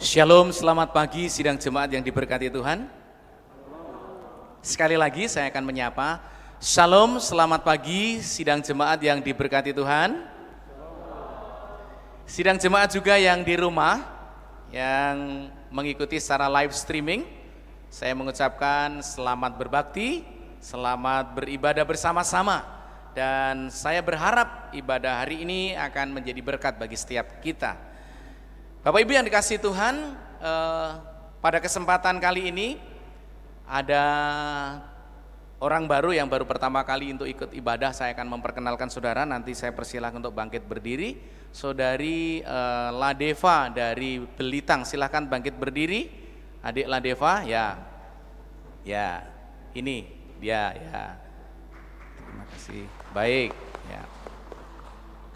Shalom, selamat pagi sidang jemaat yang diberkati Tuhan. Sekali lagi saya akan menyapa. Shalom, selamat pagi sidang jemaat yang diberkati Tuhan. Sidang jemaat juga yang di rumah, yang mengikuti secara live streaming, saya mengucapkan selamat berbakti, selamat beribadah bersama-sama. Dan saya berharap ibadah hari ini akan menjadi berkat bagi setiap kita. Bapak Ibu yang dikasihi Tuhan, pada kesempatan kali ini ada orang baru yang baru pertama kali untuk ikut ibadah. Saya akan memperkenalkan saudara, nanti saya persilahkan untuk bangkit berdiri. Saudari Ladeva dari Belitang, silahkan bangkit berdiri. Adik Ladeva, ya, ini dia ya. Terima kasih. Baik, ya.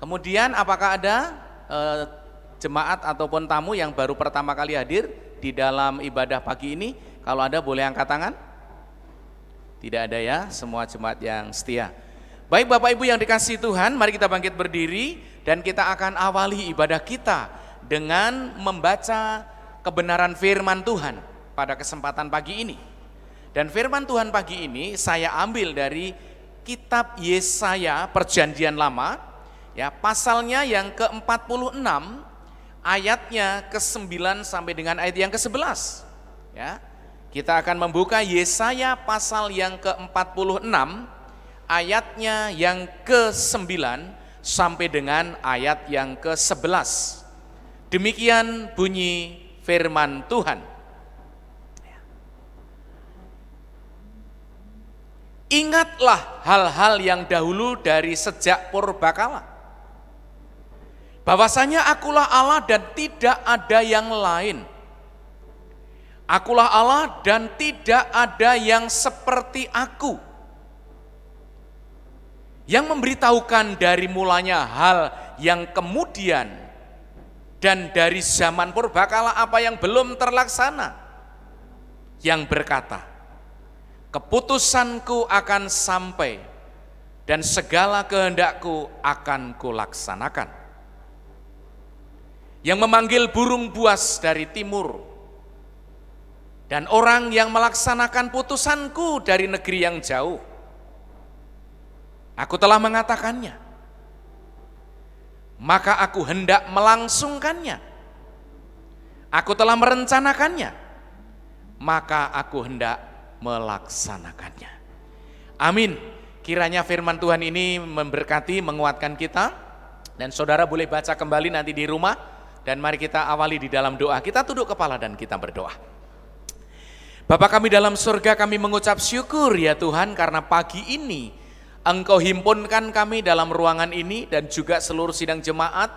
Kemudian apakah ada jemaat ataupun tamu yang baru pertama kali hadir di dalam ibadah pagi ini? Kalau ada boleh angkat tangan. Tidak ada ya, semua jemaat yang setia. Baik Bapak Ibu yang dikasihi Tuhan, mari kita bangkit berdiri dan kita akan awali ibadah kita dengan membaca kebenaran firman Tuhan pada kesempatan pagi ini. Dan firman Tuhan pagi ini saya ambil dari kitab Yesaya Perjanjian Lama, ya, pasalnya yang ke-46, ayatnya ke-9 sampai dengan ayat yang ke-11. Ya. Kita akan membuka Yesaya pasal yang ke-46, ayatnya yang ke-9 sampai dengan ayat yang ke-11. Demikian bunyi firman Tuhan. Ingatlah hal-hal yang dahulu dari sejak purbakala, bahwasanya akulah Allah dan tidak ada yang lain. Akulah Allah dan tidak ada yang seperti aku, yang memberitahukan dari mulanya hal yang kemudian dan dari zaman purbakala apa yang belum terlaksana, yang berkata, keputusanku akan sampai dan segala kehendakku akan kulaksanakan. Yang memanggil burung buas dari timur, dan orang yang melaksanakan putusanku dari negeri yang jauh. Aku telah mengatakannya, maka aku hendak melangsungkannya. Aku telah merencanakannya, maka aku hendak melaksanakannya. Amin. Kiranya firman Tuhan ini memberkati, menguatkan kita. Dan saudara boleh baca kembali nanti di rumah. Dan mari kita awali di dalam doa. Kita tunduk kepala dan kita berdoa. Bapa kami dalam surga, kami mengucap syukur ya Tuhan, karena pagi ini Engkau himpunkan kami dalam ruangan ini, dan juga seluruh sidang jemaat,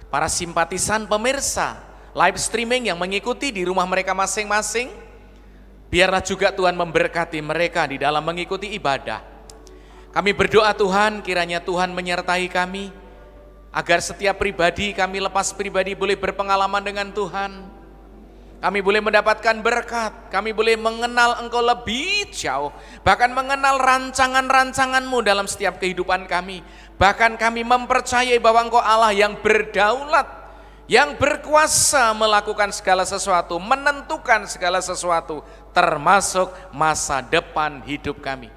para simpatisan pemirsa live streaming yang mengikuti di rumah mereka masing-masing. Biarlah juga Tuhan memberkati mereka di dalam mengikuti ibadah. Kami berdoa Tuhan, kiranya Tuhan menyertai kami, agar setiap pribadi, kami lepas pribadi boleh berpengalaman dengan Tuhan. Kami boleh mendapatkan berkat, kami boleh mengenal Engkau lebih jauh, bahkan mengenal rancangan-rancangan-Mu dalam setiap kehidupan kami. Bahkan kami mempercayai bahwa Engkau Allah yang berdaulat, yang berkuasa melakukan segala sesuatu, menentukan segala sesuatu, termasuk masa depan hidup kami.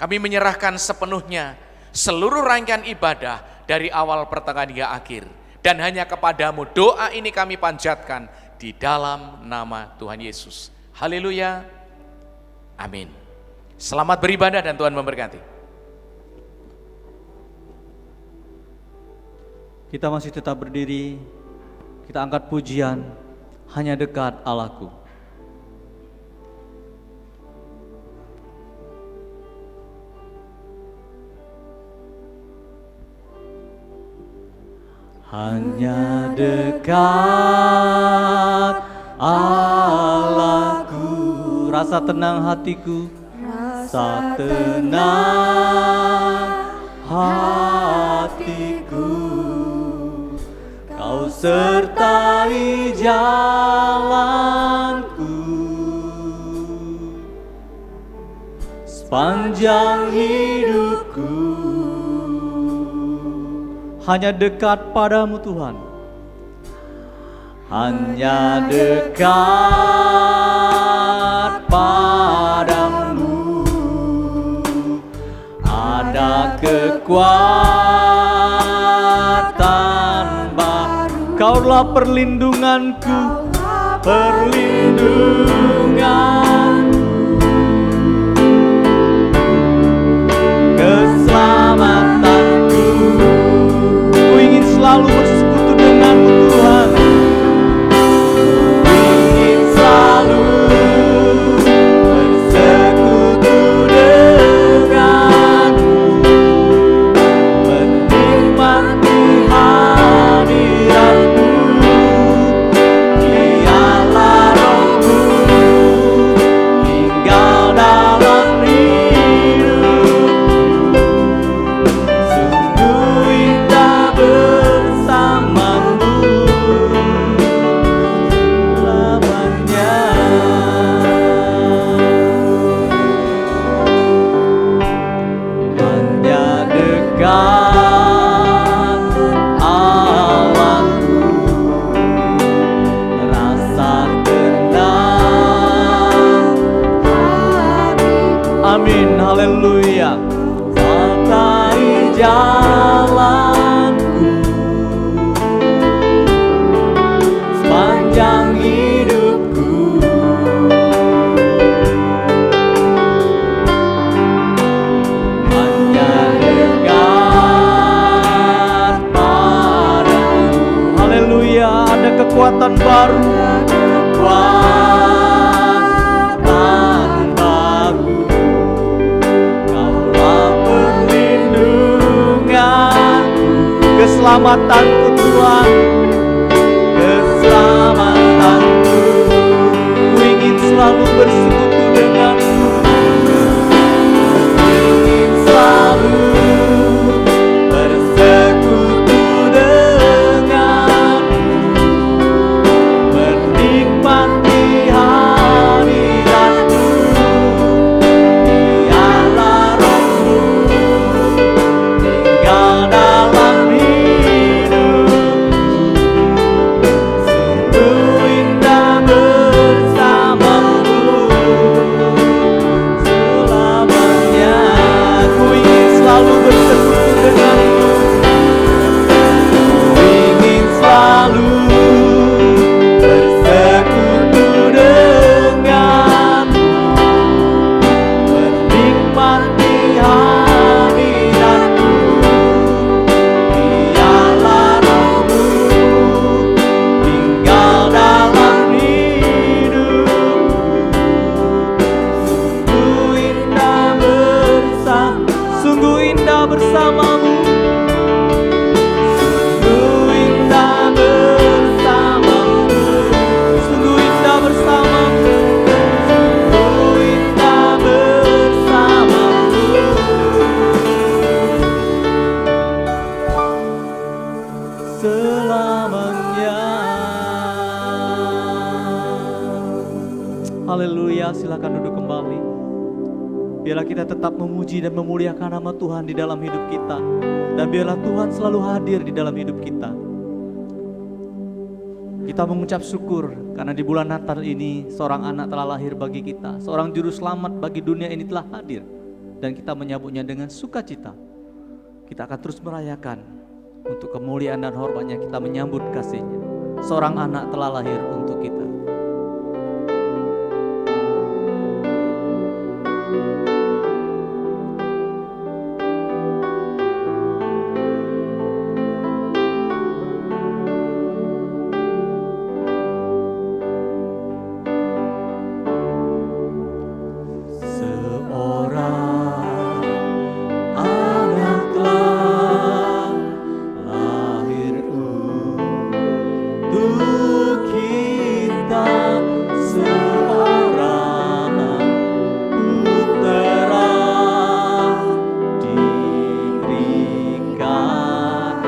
Kami menyerahkan sepenuhnya seluruh rangkaian ibadah dari awal pertengahan hingga akhir. Dan hanya kepadamu doa ini kami panjatkan di dalam nama Tuhan Yesus. Haleluya. Amin. Selamat beribadah dan Tuhan memberkati. Kita masih tetap berdiri, kita angkat pujian, hanya dekat Allahku. Hanya dekat Allahku, rasa tenang hatiku, rasa tenang hatiku, Kau sertai jalanku sepanjang hidupku. Hanya dekat padamu Tuhan, hanya dekat padamu, ada kekuatan baru. Kaulah perlindunganku, perlindungan, keselamatanku. Ku ingin selalu bersekutu denganmu Tuhan. Ku ingin selalu bersekutu denganmu, menikmati hadiratmu. Biarlah rohmu tinggal dalam hidupku. Sungguh indah bersamamu selamanya. Hanya dekat Allahku, rasa tenang. Amin, haleluya. Santai jalanku sepanjang hidupku. Hanya dekat padamu. Haleluya, ada kekuatan baru. Kekuatan baru. Kaulah perlindunganku, keselamatanku Tuhan, keselamatanku. Ku ingin selalu bersekutu denganmu, ingin selalu bersekutu denganmu, menikmati hadiratmu. Biarlah rohmu tinggal dalam hidupku. Sungguh indah bersamamu selamanya. Ku ingin selalu bersekutu denganmu, ku ingin selalu bersekutu denganmu, menikmati hadiratmu. Biarlah rohmu tinggal dalam hidupku. Sungguh indah bersamamu, sungguh indah bersamamu, sungguh indah bersamamu, sungguh indah bersamamu selamanya. Haleluya, silakan duduk kembali. Biarlah kita tetap memuji dan memuliakan nama Tuhan di dalam hidup kita. Dan biarlah Tuhan selalu hadir di dalam hidup kita. Kita mengucap syukur karena di bulan Natal ini seorang anak telah lahir bagi kita. Seorang juru selamat bagi dunia ini telah hadir. Dan kita menyambutnya dengan sukacita. Kita akan terus merayakan untuk kemuliaan dan hormatnya, kita menyambut kasih-Nya. Seorang anak telah lahir untuk kita.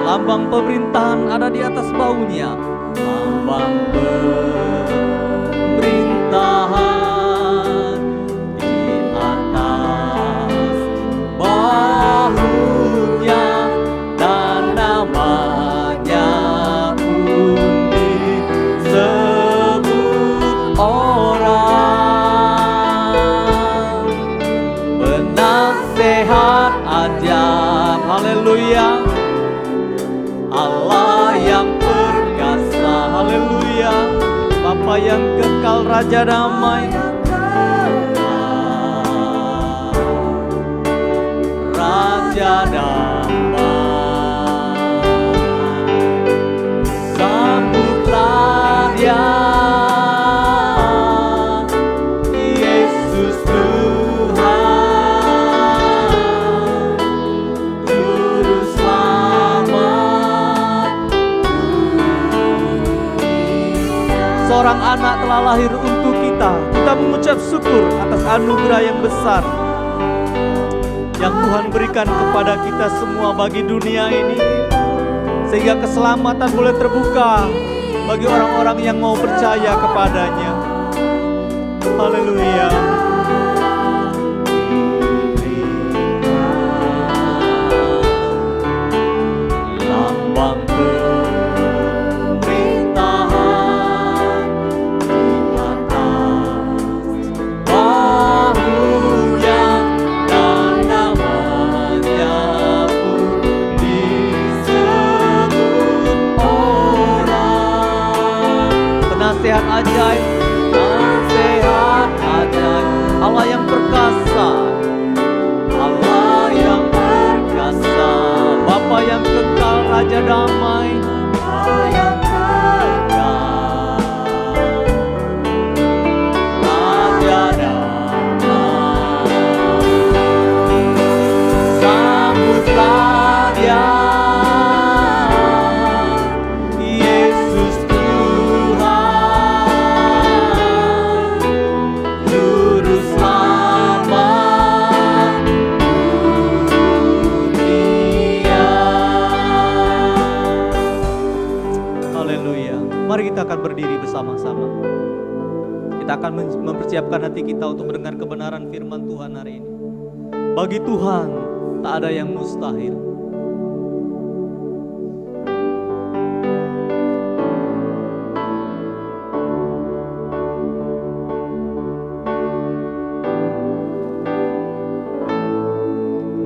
Lambang pemerintahan ada di atas baunya. Lambang pemerintahan di atas bahunya, dan namanya pun Raja damai, Raja damai, sambutlah Dia, Yesus Tuhan, Juru Selamat. Seorang anak telah lahir untuk kita. Kita mengucap syukur atas anugerah yang besar yang Tuhan berikan kepada kita semua bagi dunia ini, sehingga keselamatan boleh terbuka bagi orang-orang yang mau percaya kepadanya. Haleluya. Lambang pemerintahan di atas bahunya, dan namanya pun disebut orang. Penasehat ajaib, penasehat ajaib, Allah yang perkasa, Allah yang perkasa, Bapa yang kekal, Raja damai, Bapa yang kekal, Raja damai. Sambutlah Dia, Yesus Tuhan, Juru Selamat dunia. Haleluya. Mari kita akan berdiri bersama-sama. Kita akan mempersiapkan hati kita untuk mendengar kebenaran firman Tuhan hari ini. Bagi Tuhan tak ada yang mustahil.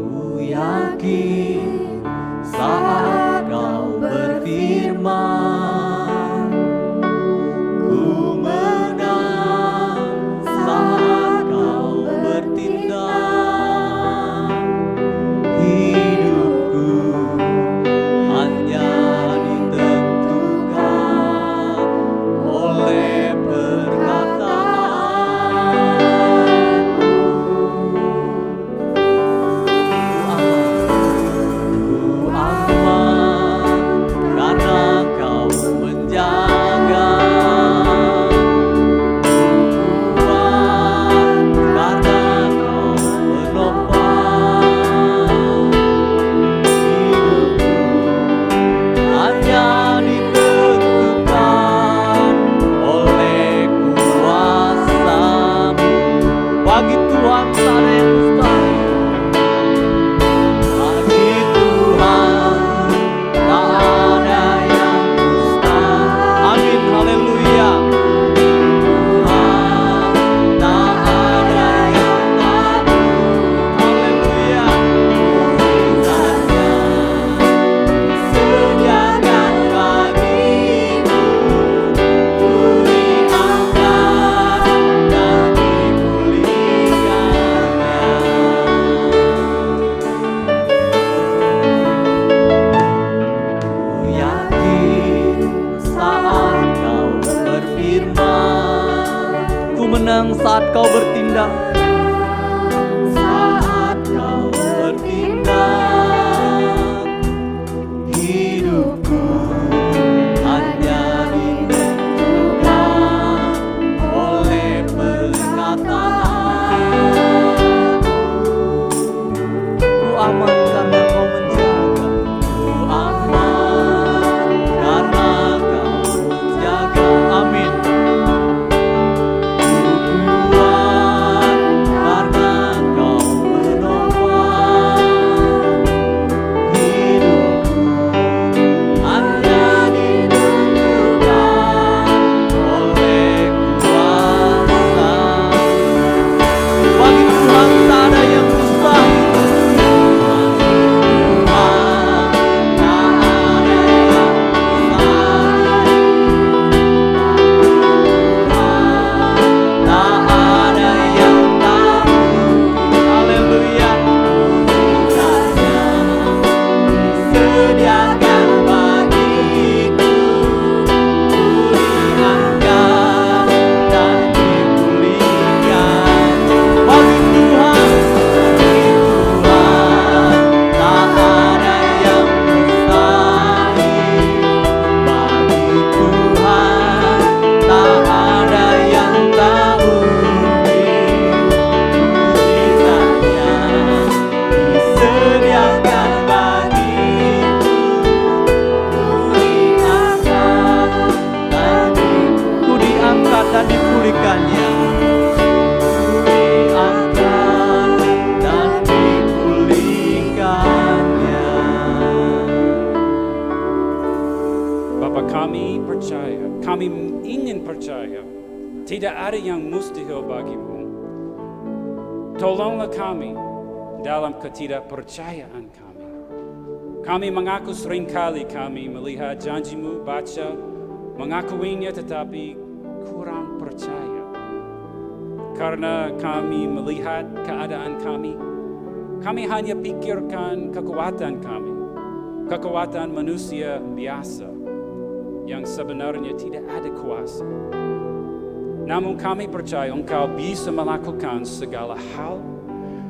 Ku yakin saat Kau berfirman, ku menang saat Kau bertindak. Hidupku hanya ditentukan oleh perkataanmu. Ku aman karena Kau menjaga. Ku kuat karena Kau menopang. Hidupku hanya ditentukan oleh kuasa-Mu. Bagi Tuhan tak ada yang mustahil. Bagi Tuhan tak ada yang mustahil. Amin, haleluya. Tuhan tak ada yang takut. Haleluya. Mukjizatnya sediakan bagimu. Ku diangkat dan dipulihkannya. Ku yakin saat Kau berfirman, ku menang saat Kau bertindak. Saat Kau bertindak, hidupku hanya ditentukan oleh perkataanmu. Ku aman karena Kau menjaga. Ku aman karena Kau menjaga. Amin. Ku kuat Kami ingin percaya, tidak ada yang mustahil bagimu. Tolonglah kami dalam ketidakpercayaan kami. Kami mengaku seringkali kami melihat janjimu, baca, mengakuinya tetapi kurang percaya. Karena kami melihat keadaan kami hanya pikirkan kekuatan kami, kekuatan manusia biasa yang sebenarnya tidak ada kuasa. Namun kami percaya Engkau bisa melakukan segala hal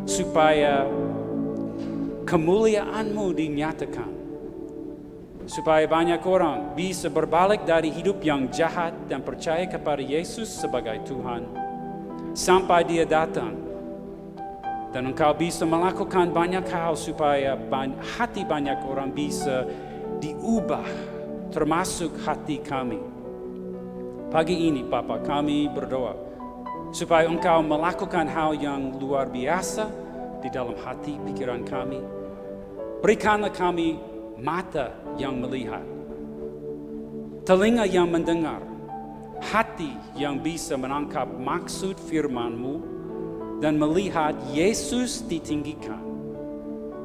supaya kemuliaan-Mu dinyatakan. Supaya banyak orang bisa berbalik dari hidup yang jahat dan percaya kepada Yesus sebagai Tuhan. Sampai Dia datang. Dan Engkau bisa melakukan banyak hal supaya hati banyak orang bisa diubah, termasuk hati kami. Pagi ini Bapa, kami berdoa supaya Engkau melakukan hal yang luar biasa di dalam hati pikiran kami. Berikanlah kami mata yang melihat, telinga yang mendengar, hati yang bisa menangkap maksud firman-Mu dan melihat Yesus ditinggikan.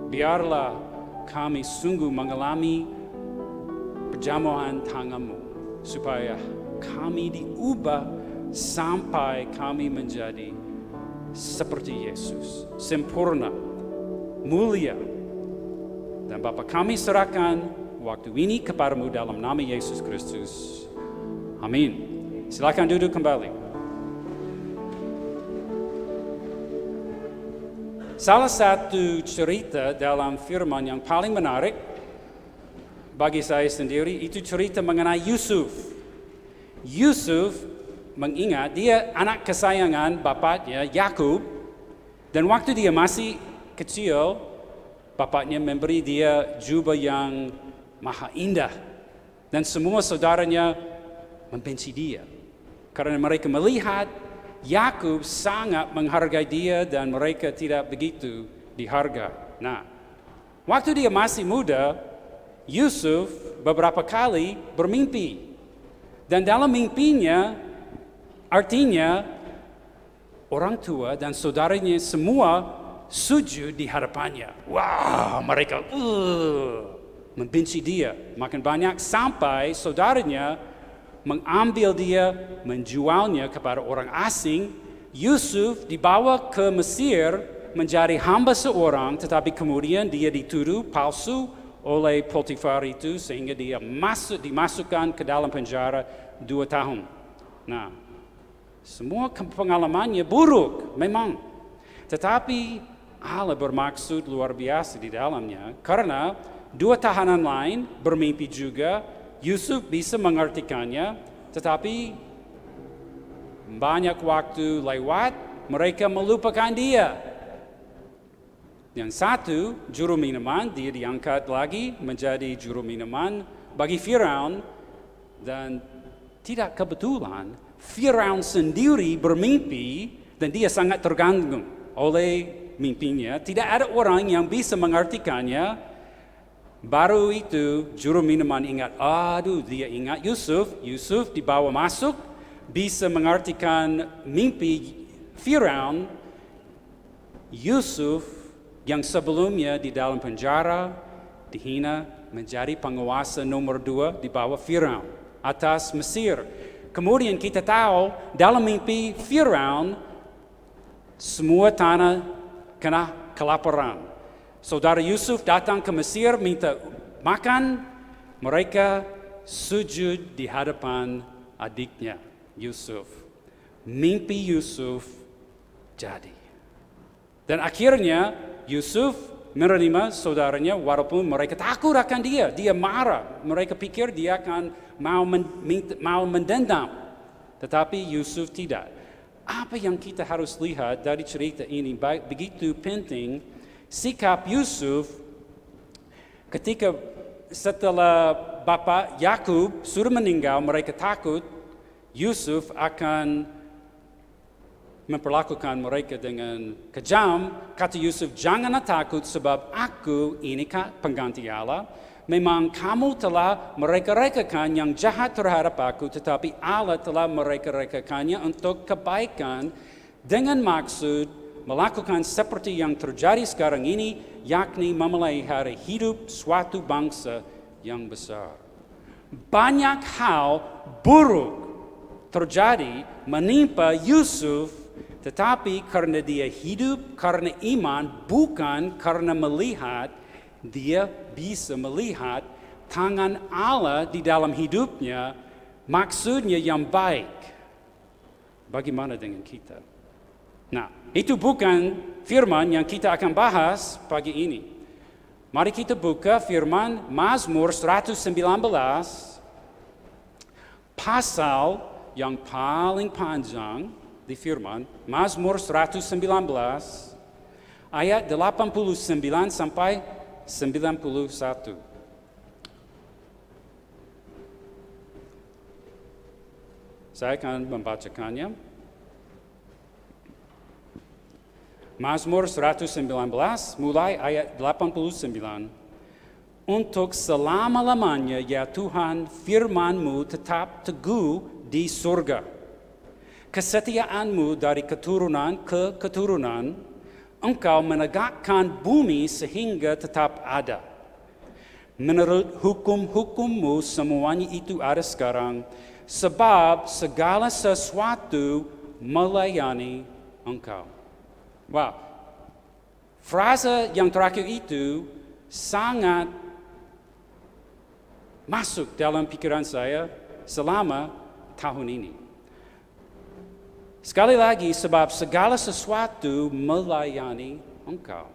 Biarlah kami sungguh mengalami perjamuan tangan-Mu supaya kami diubah sampai kami menjadi seperti Yesus, sempurna, mulia. Dan Bapa, kami serahkan waktu ini kepadamu dalam nama Yesus Kristus. Amin. Silakan duduk kembali. Salah satu cerita dalam firman yang paling menarik bagi saya sendiri itu cerita mengenai Yusuf. Yusuf mengingat dia anak kesayangan bapaknya Yakub, dan waktu dia masih kecil bapaknya memberi dia jubah yang maha indah dan semua saudaranya membenci dia karena mereka melihat Yakub sangat menghargai dia dan mereka tidak begitu dihargai. Nah, waktu dia masih muda, Yusuf beberapa kali bermimpi. Dan dalam mimpinya, artinya orang tua dan saudaranya semua sujud di hadapannya. Wah, mereka membenci dia. Makin banyak sampai saudaranya mengambil dia, menjualnya kepada orang asing. Yusuf dibawa ke Mesir menjadi hamba seorang, tetapi kemudian dia dituduh palsu oleh Potifar itu sehingga dia dimasukkan ke dalam penjara 2 tahun. Nah, semua pengalamannya buruk memang. Tetapi Allah bermaksud luar biasa di dalamnya karena 2 tahanan lain bermimpi juga. Yusuf bisa mengartikannya, tetapi banyak waktu lewat, mereka melupakan dia. Yang satu, juru minuman, dia diangkat lagi menjadi juru minuman bagi Firaun. Dan tidak kebetulan, Firaun sendiri bermimpi dan dia sangat terganggu oleh mimpinya. Tidak ada orang yang bisa mengartikannya. Baru itu juru minuman ingat, dia ingat Yusuf dibawa masuk, bisa mengartikan mimpi Firaun. Yusuf yang sebelumnya di dalam penjara, dihina, menjadi penguasa nomor 2 di bawah Firaun atas Mesir. Kemudian kita tahu dalam mimpi Firaun, semua tanah kena kelaparan. Saudara Yusuf datang ke Mesir minta makan, mereka sujud di hadapan adiknya Yusuf. Mimpi Yusuf jadi. Dan akhirnya Yusuf menerima saudaranya walaupun mereka takut akan dia. Dia marah. Mereka pikir dia akan mau mendendam. Tetapi Yusuf tidak. Apa yang kita harus lihat dari cerita ini begitu penting. Sikap Yusuf ketika setelah bapak Yakub sudah meninggal, mereka takut Yusuf akan memperlakukan mereka dengan kejam. Kata Yusuf, janganlah takut sebab aku ini pengganti Allah. memang kamu telah mereka-rekakan yang jahat terhadap aku, tetapi Allah telah mereka-rekakannya untuk kebaikan dengan maksud melakukan seperti yang terjadi sekarang ini, yakni memelihara hidup suatu bangsa yang besar. Banyak hal buruk terjadi menimpa Yusuf, tetapi karena dia hidup karena iman, bukan karena melihat, dia bisa melihat tangan Allah di dalam hidupnya, maksudnya yang baik. Bagaimana dengan kita? Nah, itu bukan firman yang kita akan bahas pagi ini. Mari kita buka firman Mazmur 119, pasal yang paling panjang di firman, Mazmur 119, ayat 89 sampai 91. Saya akan membacakannya. Mazmur 119, mulai ayat 89. Untuk selama-lamanya, ya Tuhan, firman-Mu tetap teguh di surga. Kesetiaan-Mu dari keturunan ke keturunan, Engkau menegakkan bumi sehingga tetap ada. Menurut hukum-hukum-Mu semuanya itu ada sekarang, sebab segala sesuatu melayani Engkau. Wow, frasa yang terakhir itu sangat masuk dalam pikiran saya selama tahun ini. Sekali lagi, sebab segala sesuatu melayani Engkau.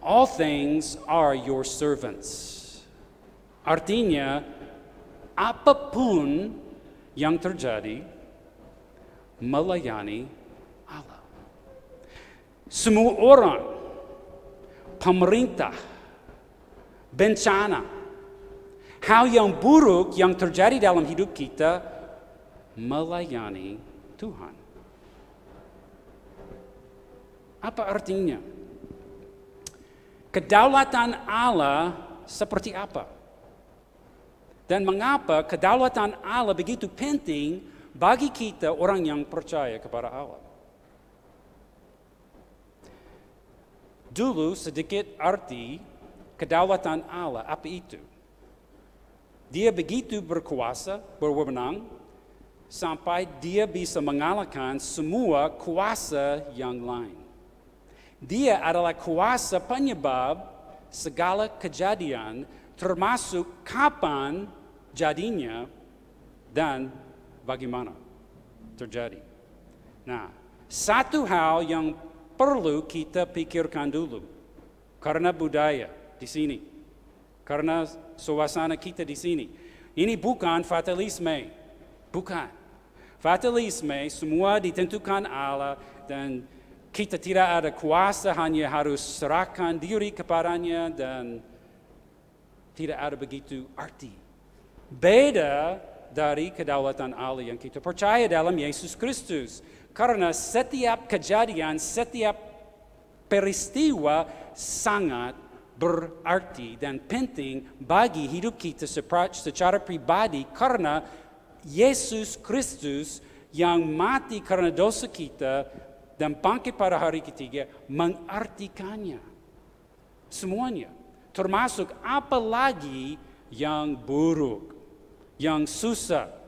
All things are your servants. Artinya, apapun yang terjadi, melayani Allah. Semua orang, pemerintah, bencana, hal yang buruk yang terjadi dalam hidup kita, melayani Tuhan. Apa artinya? Kedaulatan Allah seperti apa? Dan mengapa kedaulatan Allah begitu penting bagi kita orang yang percaya kepada Allah? Dulu sedikit arti kedaulatan Allah, apa itu? Dia begitu berkuasa, berwenang, sampai dia bisa mengalahkan semua kuasa yang lain. Dia adalah kuasa penyebab segala kejadian, termasuk kapan jadinya dan bagaimana terjadi. Nah, satu hal yang perlu kita pikirkan dulu, karena budaya di sini, karena suasana kita di sini. Ini bukan fatalisme, bukan. Fatalisme semua ditentukan Allah dan kita tidak ada kuasa, hanya harus serahkan diri kepadanya dan tidak ada begitu arti. Beda dari kedaulatan Allah yang kita percaya dalam Yesus Kristus. Karena setiap kejadian, setiap peristiwa sangat berarti dan penting bagi hidup kita secara pribadi, karena Yesus Kristus yang mati karena dosa kita dan bangkit pada hari ketiga mengartikannya. Semuanya, termasuk apalagi yang buruk, yang susah.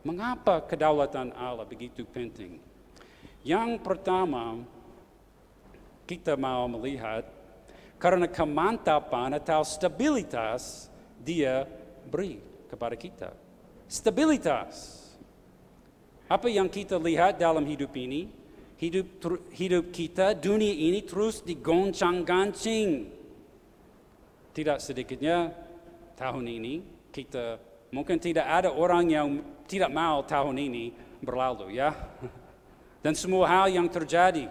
Mengapa kedaulatan Allah begitu penting? Yang pertama, kita mau melihat karena kemantapan atau stabilitas dia beri kepada kita. Stabilitas. Apa yang kita lihat dalam hidup ini? Hidup kita, dunia ini terus digoncang-gancing. Tidak sedikitnya tahun ini kita mungkin tidak ada orang yang tidak mau tahun ini berlalu, ya. Dan semua hal yang terjadi.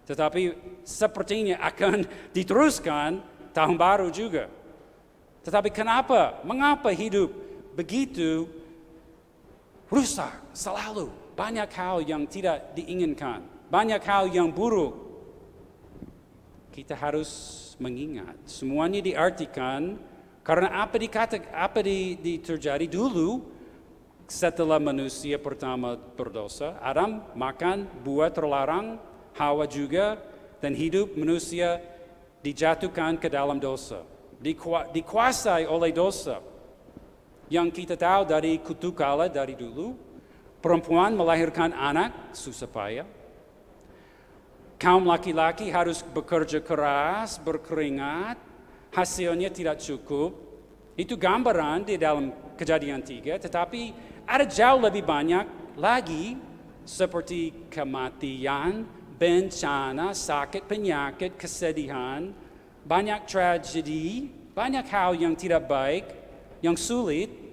Tetapi sepertinya akan diteruskan tahun baru juga. Tetapi kenapa? Mengapa hidup begitu rusak selalu? Banyak hal yang tidak diinginkan. Banyak hal yang buruk. kita harus mengingat. Semuanya diartikan karena apa terjadi dulu setelah manusia pertama berdosa. Adam makan buah terlarang, Hawa juga, dan hidup manusia dijatuhkan ke dalam dosa. Dikuasai oleh dosa. Yang kita tahu dari kutukala dari dulu, perempuan melahirkan anak susah payah. Kaum laki-laki harus bekerja keras, berkeringat, hasilnya tidak cukup. Itu gambaran di dalam Kejadian 3, tetapi ada jauh lebih banyak lagi seperti kematian, bencana, sakit, penyakit, kesedihan, banyak tragedi, banyak hal yang tidak baik, yang sulit.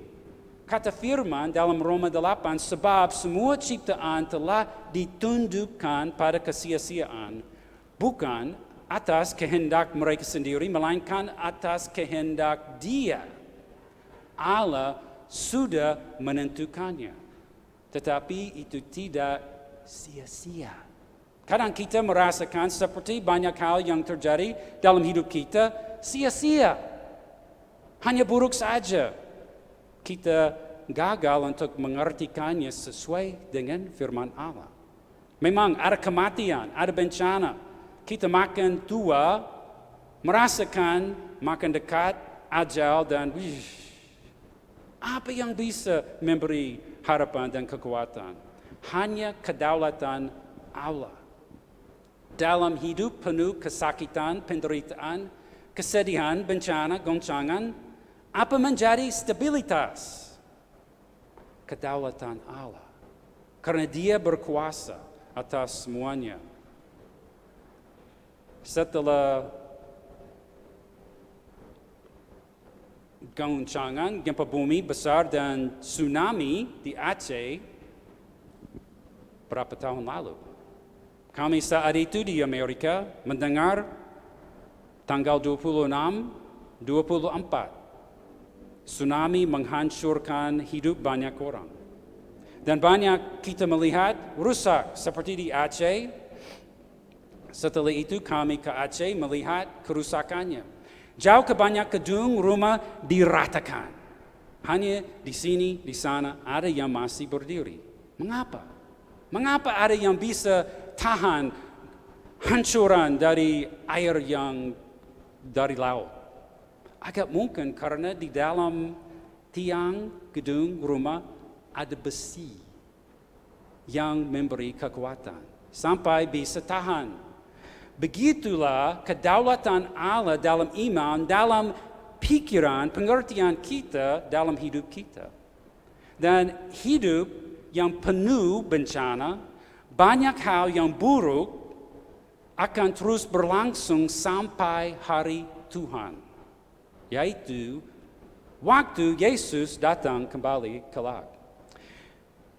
Kata firman dalam Roma 8, sebab semua ciptaan telah ditundukkan pada kesia-siaan, bukan atas kehendak mereka sendiri, melainkan atas kehendak Dia. Allah sudah menentukannya, tetapi itu tidak sia-sia. Kadang kita merasakan seperti banyak hal yang terjadi dalam hidup kita sia-sia, hanya buruk saja. Kita gagal untuk mengartikannya sesuai dengan firman Allah. Memang ada kematian, ada bencana. Kita makin tua, merasakan makin dekat ajal dan apa yang bisa memberi harapan dan kekuatan? Hanya kedaulatan Allah. Dalam hidup penuh kesakitan, penderitaan, kesedihan, bencana, goncangan, apa menjadi stabilitas? Kedaulatan Allah. Karena Dia berkuasa atas semuanya. Setelah goncangan, gempa bumi besar dan tsunami di Aceh berapa tahun lalu. Kami saat itu di Amerika mendengar tanggal 26, 24. Tsunami menghancurkan hidup banyak orang. Dan banyak kita melihat rusak seperti di Aceh. Setelah itu kami ke Aceh melihat kerusakannya. Jauh ke banyak gedung rumah diratakan. Hanya di sini, di sana ada yang masih berdiri. Mengapa? Mengapa ada yang bisa tahan hancuran dari air yang dari laut? Agak mungkin karena di dalam tiang gedung rumah ada besi yang memberi kekuatan sampai bisa tahan. Begitulah kedaulatan Allah dalam iman, dalam pikiran, pengertian kita dalam hidup kita. Dan hidup yang penuh bencana, banyak hal yang buruk akan terus berlangsung sampai hari Tuhan. Yaitu waktu Yesus datang kembali kelak.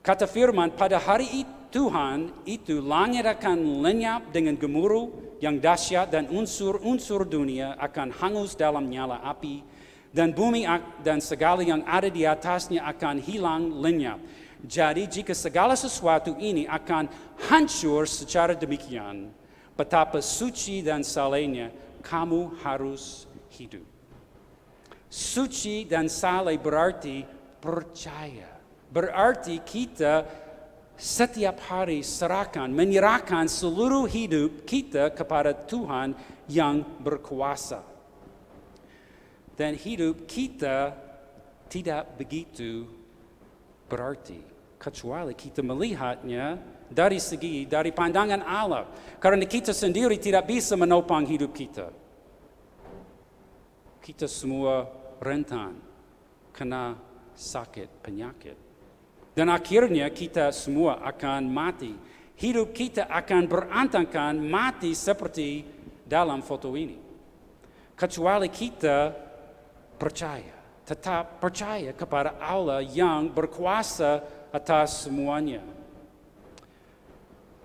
Kata firman, pada hari Tuhan itu langit akan lenyap dengan gemuruh yang dahsyat dan unsur-unsur dunia akan hangus dalam nyala api dan bumi dan segala yang ada di atasnya akan hilang lenyap. Jadi jika segala sesuatu ini akan hancur secara demikian, betapa suci dan salehnya kamu harus hidup. Suci dan saleh berarti percaya. Berarti kita setiap hari menyerahkan seluruh hidup kita kepada Tuhan yang berkuasa. Dan hidup kita tidak begitu berarti, kecuali kita melihatnya dari pandangan Allah. Karena kita sendiri tidak bisa menopang hidup kita. Kita semua rentan kena sakit, penyakit. Dan akhirnya kita semua akan mati. Hidup kita akan berantakan mati seperti dalam foto ini. Kecuali kita tetap percaya kepada Allah yang berkuasa atas semuanya.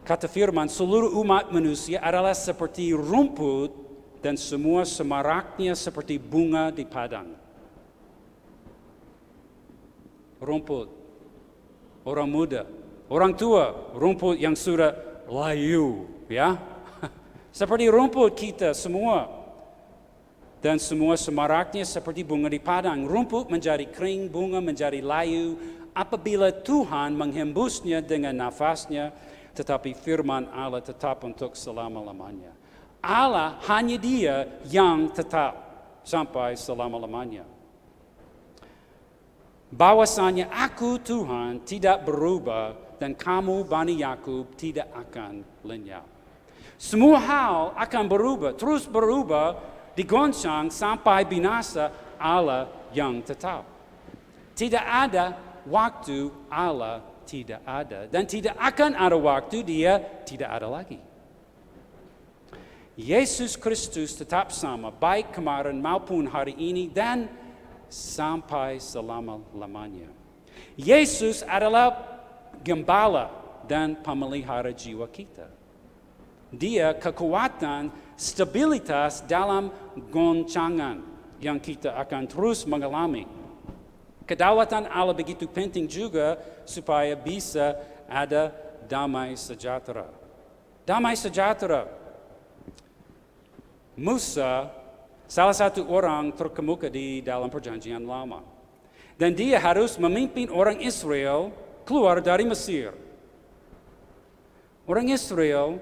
Kata firman, seluruh umat manusia adalah seperti rumput dan semua semaraknya seperti bunga di padang. Rumput, orang muda, orang tua, rumput yang sudah layu, ya. Seperti rumput kita semua. Dan semua semaraknya seperti bunga di padang. Rumput menjadi kering, bunga menjadi layu. Apabila Tuhan menghembusnya dengan nafasnya, tetapi firman Allah tetap untuk selama-lamanya. Allah hanya Dia yang tetap sampai selama-lamanya. Bahwasanya aku Tuhan tidak berubah dan kamu Bani Yakub tidak akan lenyap. Semua hal akan berubah, terus berubah, digoncang sampai binasa Allah yang tetap. Tidak ada waktu Allah tidak ada dan tidak akan ada waktu Dia tidak ada lagi. Yesus Kristus tetap sama baik kemarin maupun hari ini dan sampai selama-lamanya. Yesus adalah gembala dan pemelihara jiwa kita. Dia kekuatan, stabilitas dalam goncangan yang kita akan terus mengalami. Kedaulatan Allah begitu penting juga supaya bisa ada damai sejahtera. Damai sejahtera. Musa, salah satu orang terkemuka di dalam perjanjian lama. Dan dia harus memimpin orang Israel keluar dari Mesir. Orang Israel,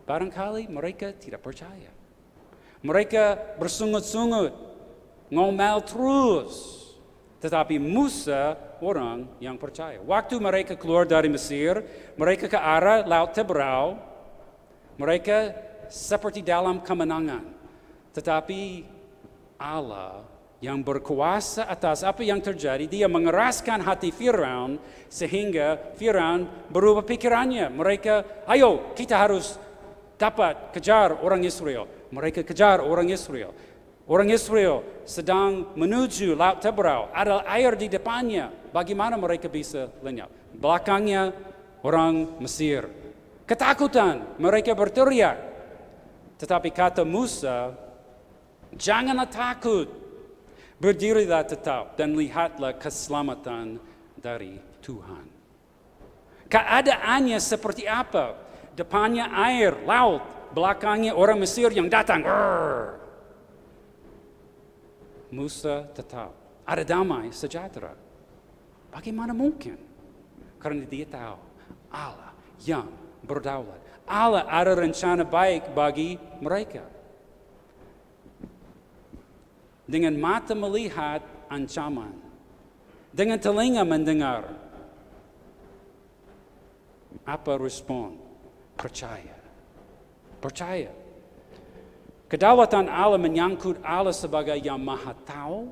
barangkali mereka tidak percaya. Mereka bersungut-sungut, ngomel terus. Tetapi Musa orang yang percaya. Waktu mereka keluar dari Mesir, mereka ke arah Laut Teberau, mereka seperti dalam kemenangan. Tetapi Allah yang berkuasa atas apa yang terjadi, Dia mengeraskan hati Firaun sehingga Firaun berubah pikirannya. Mereka, ayo kita harus dapat kejar orang Israel. Mereka kejar orang Israel. Orang Israel sedang menuju Laut Teberau. Ada air di depannya. Bagaimana mereka bisa lenyap? Belakangnya orang Mesir. Ketakutan. Mereka berteriak. Tetapi kata Musa, janganlah takut. Berdirilah tetap dan lihatlah keselamatan dari Tuhan. Keadaannya seperti apa? Depannya air, laut. Belakangnya orang Mesir yang datang. Musa tetap. Ada damai sejahtera. Bagaimana mungkin? Karena dia tahu Allah yang berdaulat. Allah ada rencana baik bagi mereka. Dengan mata melihat ancaman. Dengan telinga mendengar. Apa respon? Percaya. Percaya. Kedaulatan Allah menyangkut Allah sebagai yang maha tahu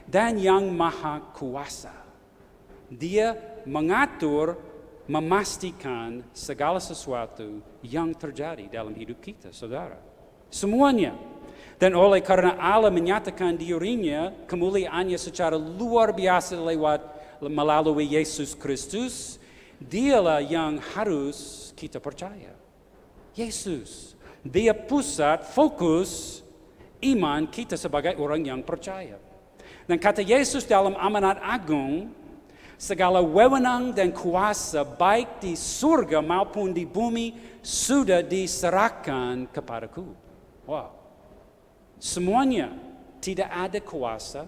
dan yang maha kuasa. Dia mengatur, memastikan segala sesuatu yang terjadi dalam hidup kita, saudara. Semuanya. Dan oleh karena Allah menyatakan dirinya, kemuliaannya secara luar biasa melalui Yesus Kristus, Dialah yang harus kita percaya. Yesus. Dia pusat, fokus iman kita sebagai orang yang percaya. Dan kata Yesus dalam amanat agung, segala wewenang dan kuasa baik di surga maupun di bumi sudah diserahkan kepadaku. Wow. Semuanya, tidak ada kuasa,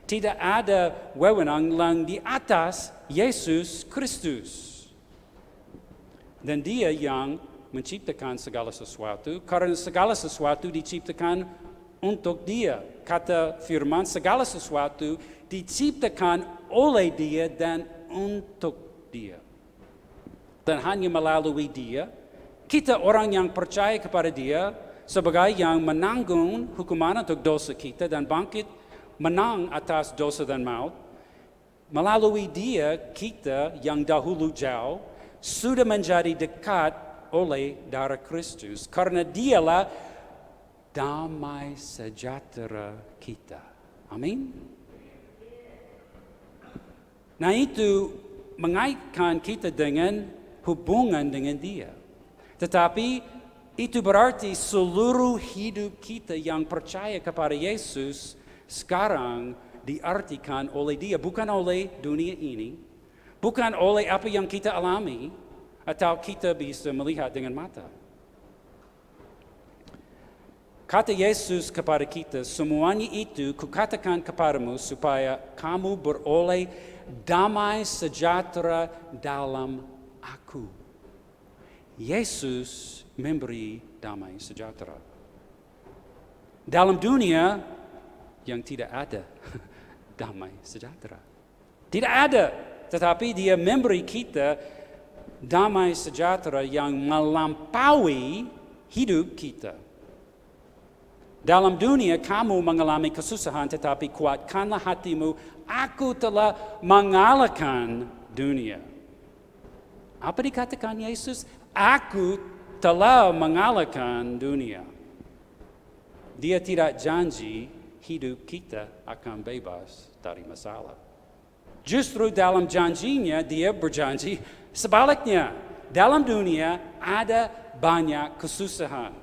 tidak ada wewenang yang di atas Yesus Kristus. Dan Dia yang menciptakan segala sesuatu, karena segala sesuatu diciptakan untuk Dia. Kata firman, segala sesuatu diciptakan oleh Dia dan untuk Dia. Dan hanya melalui Dia, kita orang yang percaya kepada Dia, sebagai yang menanggung hukuman untuk dosa kita dan bangkit menang atas dosa dan maut, melalui Dia, kita yang dahulu jauh, sudah menjadi dekat oleh darah Kristus, karena Dialah damai sejahtera kita. Amin. Nah, itu mengaitkan kita dengan hubungan dengan Dia. Tetapi itu berarti seluruh hidup kita yang percaya kepada Yesus sekarang diartikan oleh Dia, bukan oleh dunia ini, bukan oleh apa yang kita alami, atau kita bisa melihat dengan mata. Kata Yesus kepada kita, semuanya itu kukatakan kepadamu supaya kamu beroleh damai sejahtera dalam aku. Yesus memberi damai sejahtera. Dalam dunia yang tidak ada damai sejahtera. Tidak ada, tetapi Dia memberi kita damai sejahtera yang melampaui hidup kita. Dalam dunia kamu mengalami kesusahan, tetapi kuatkanlah hatimu, aku telah mengalahkan dunia. Apa dikatakan Yesus? Aku telah mengalahkan dunia. Dia tidak janji hidup kita akan bebas dari masalah. Justru dalam janjinya dia berjanji sebaliknya. Dalam dunia ada banyak kesusahan.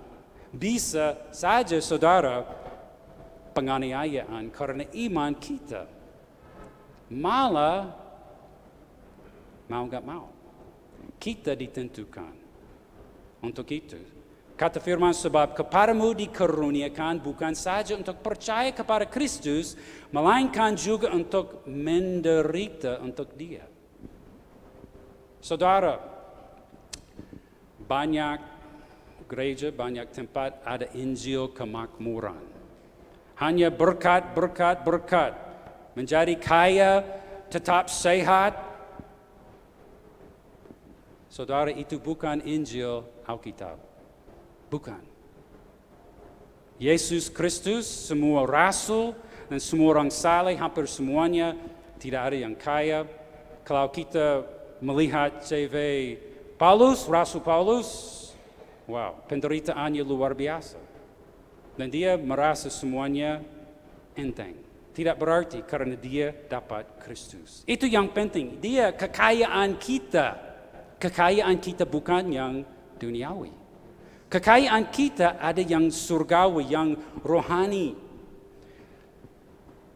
Bisa saja saudara penganiayaan karena iman kita. Malah mau gak mau kita ditentukan untuk itu. Kata firman, sebab kepadamu dikaruniakan bukan saja untuk percaya kepada Kristus, melainkan juga untuk menderita untuk Dia. Saudara, banyak gereja, banyak tempat ada Injil kemakmuran. Hanya berkat, berkat, berkat. Menjadi kaya, tetap sehat. Saudara, itu bukan Injil Alkitab. Bukan. Yesus Kristus, semua rasul dan semua orang saleh, hampir semuanya tidak ada yang kaya. Kalau kita melihat CV Paulus, Rasul Paulus, wow, penderitaannya luar biasa. Dan dia merasa semuanya enteng. Tidak berarti karena dia dapat Kristus. Itu yang penting. Dia kekayaan kita. Kekayaan kita bukan yang duniawi. Kekayaan kita ada yang surgawi, yang rohani.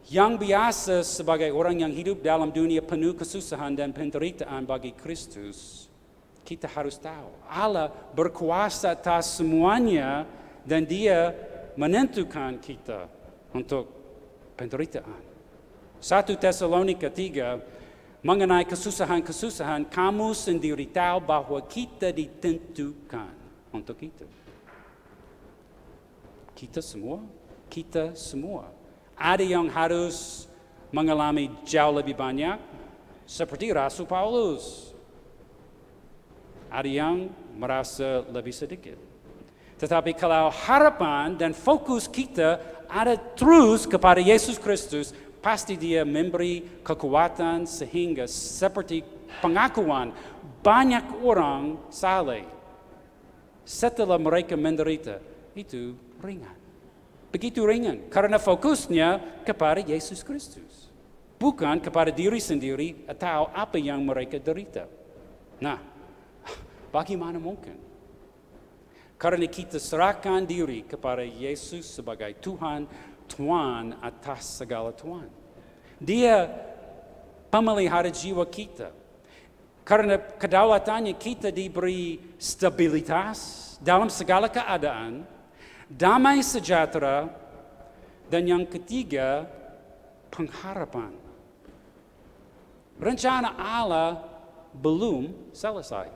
Yang biasa sebagai orang yang hidup dalam dunia penuh kesusahan dan penderitaan bagi Kristus, kita harus tahu Allah berkuasa atas semuanya dan Dia menentukan kita untuk penderitaan. 1 Tesalonika 3 mengenai kesusahan-kesusahan, kamu sendiri tahu bahwa kita ditentukan untuk itu. Kita semua. Ada yang harus mengalami jauh lebih banyak, seperti Rasul Paulus. Ada yang merasa lebih sedikit. Tetapi kalau harapan dan fokus kita ada terus kepada Yesus Kristus, pasti Dia memberi kekuatan sehingga seperti pengakuan banyak orang saleh setelah mereka menderita, itu ringan. Begitu ringan, karena fokusnya kepada Yesus Kristus. Bukan kepada diri sendiri atau apa yang mereka derita. Nah, bagaimana mungkin? Karena kita serahkan diri kepada Yesus sebagai Tuhan, Tuan atas segala Tuan. Dia pemelihara jiwa kita. Karena kedaulatannya kita diberi stabilitas dalam segala keadaan, damai sejahtera, dan yang ketiga, pengharapan. Rencana Allah belum selesai.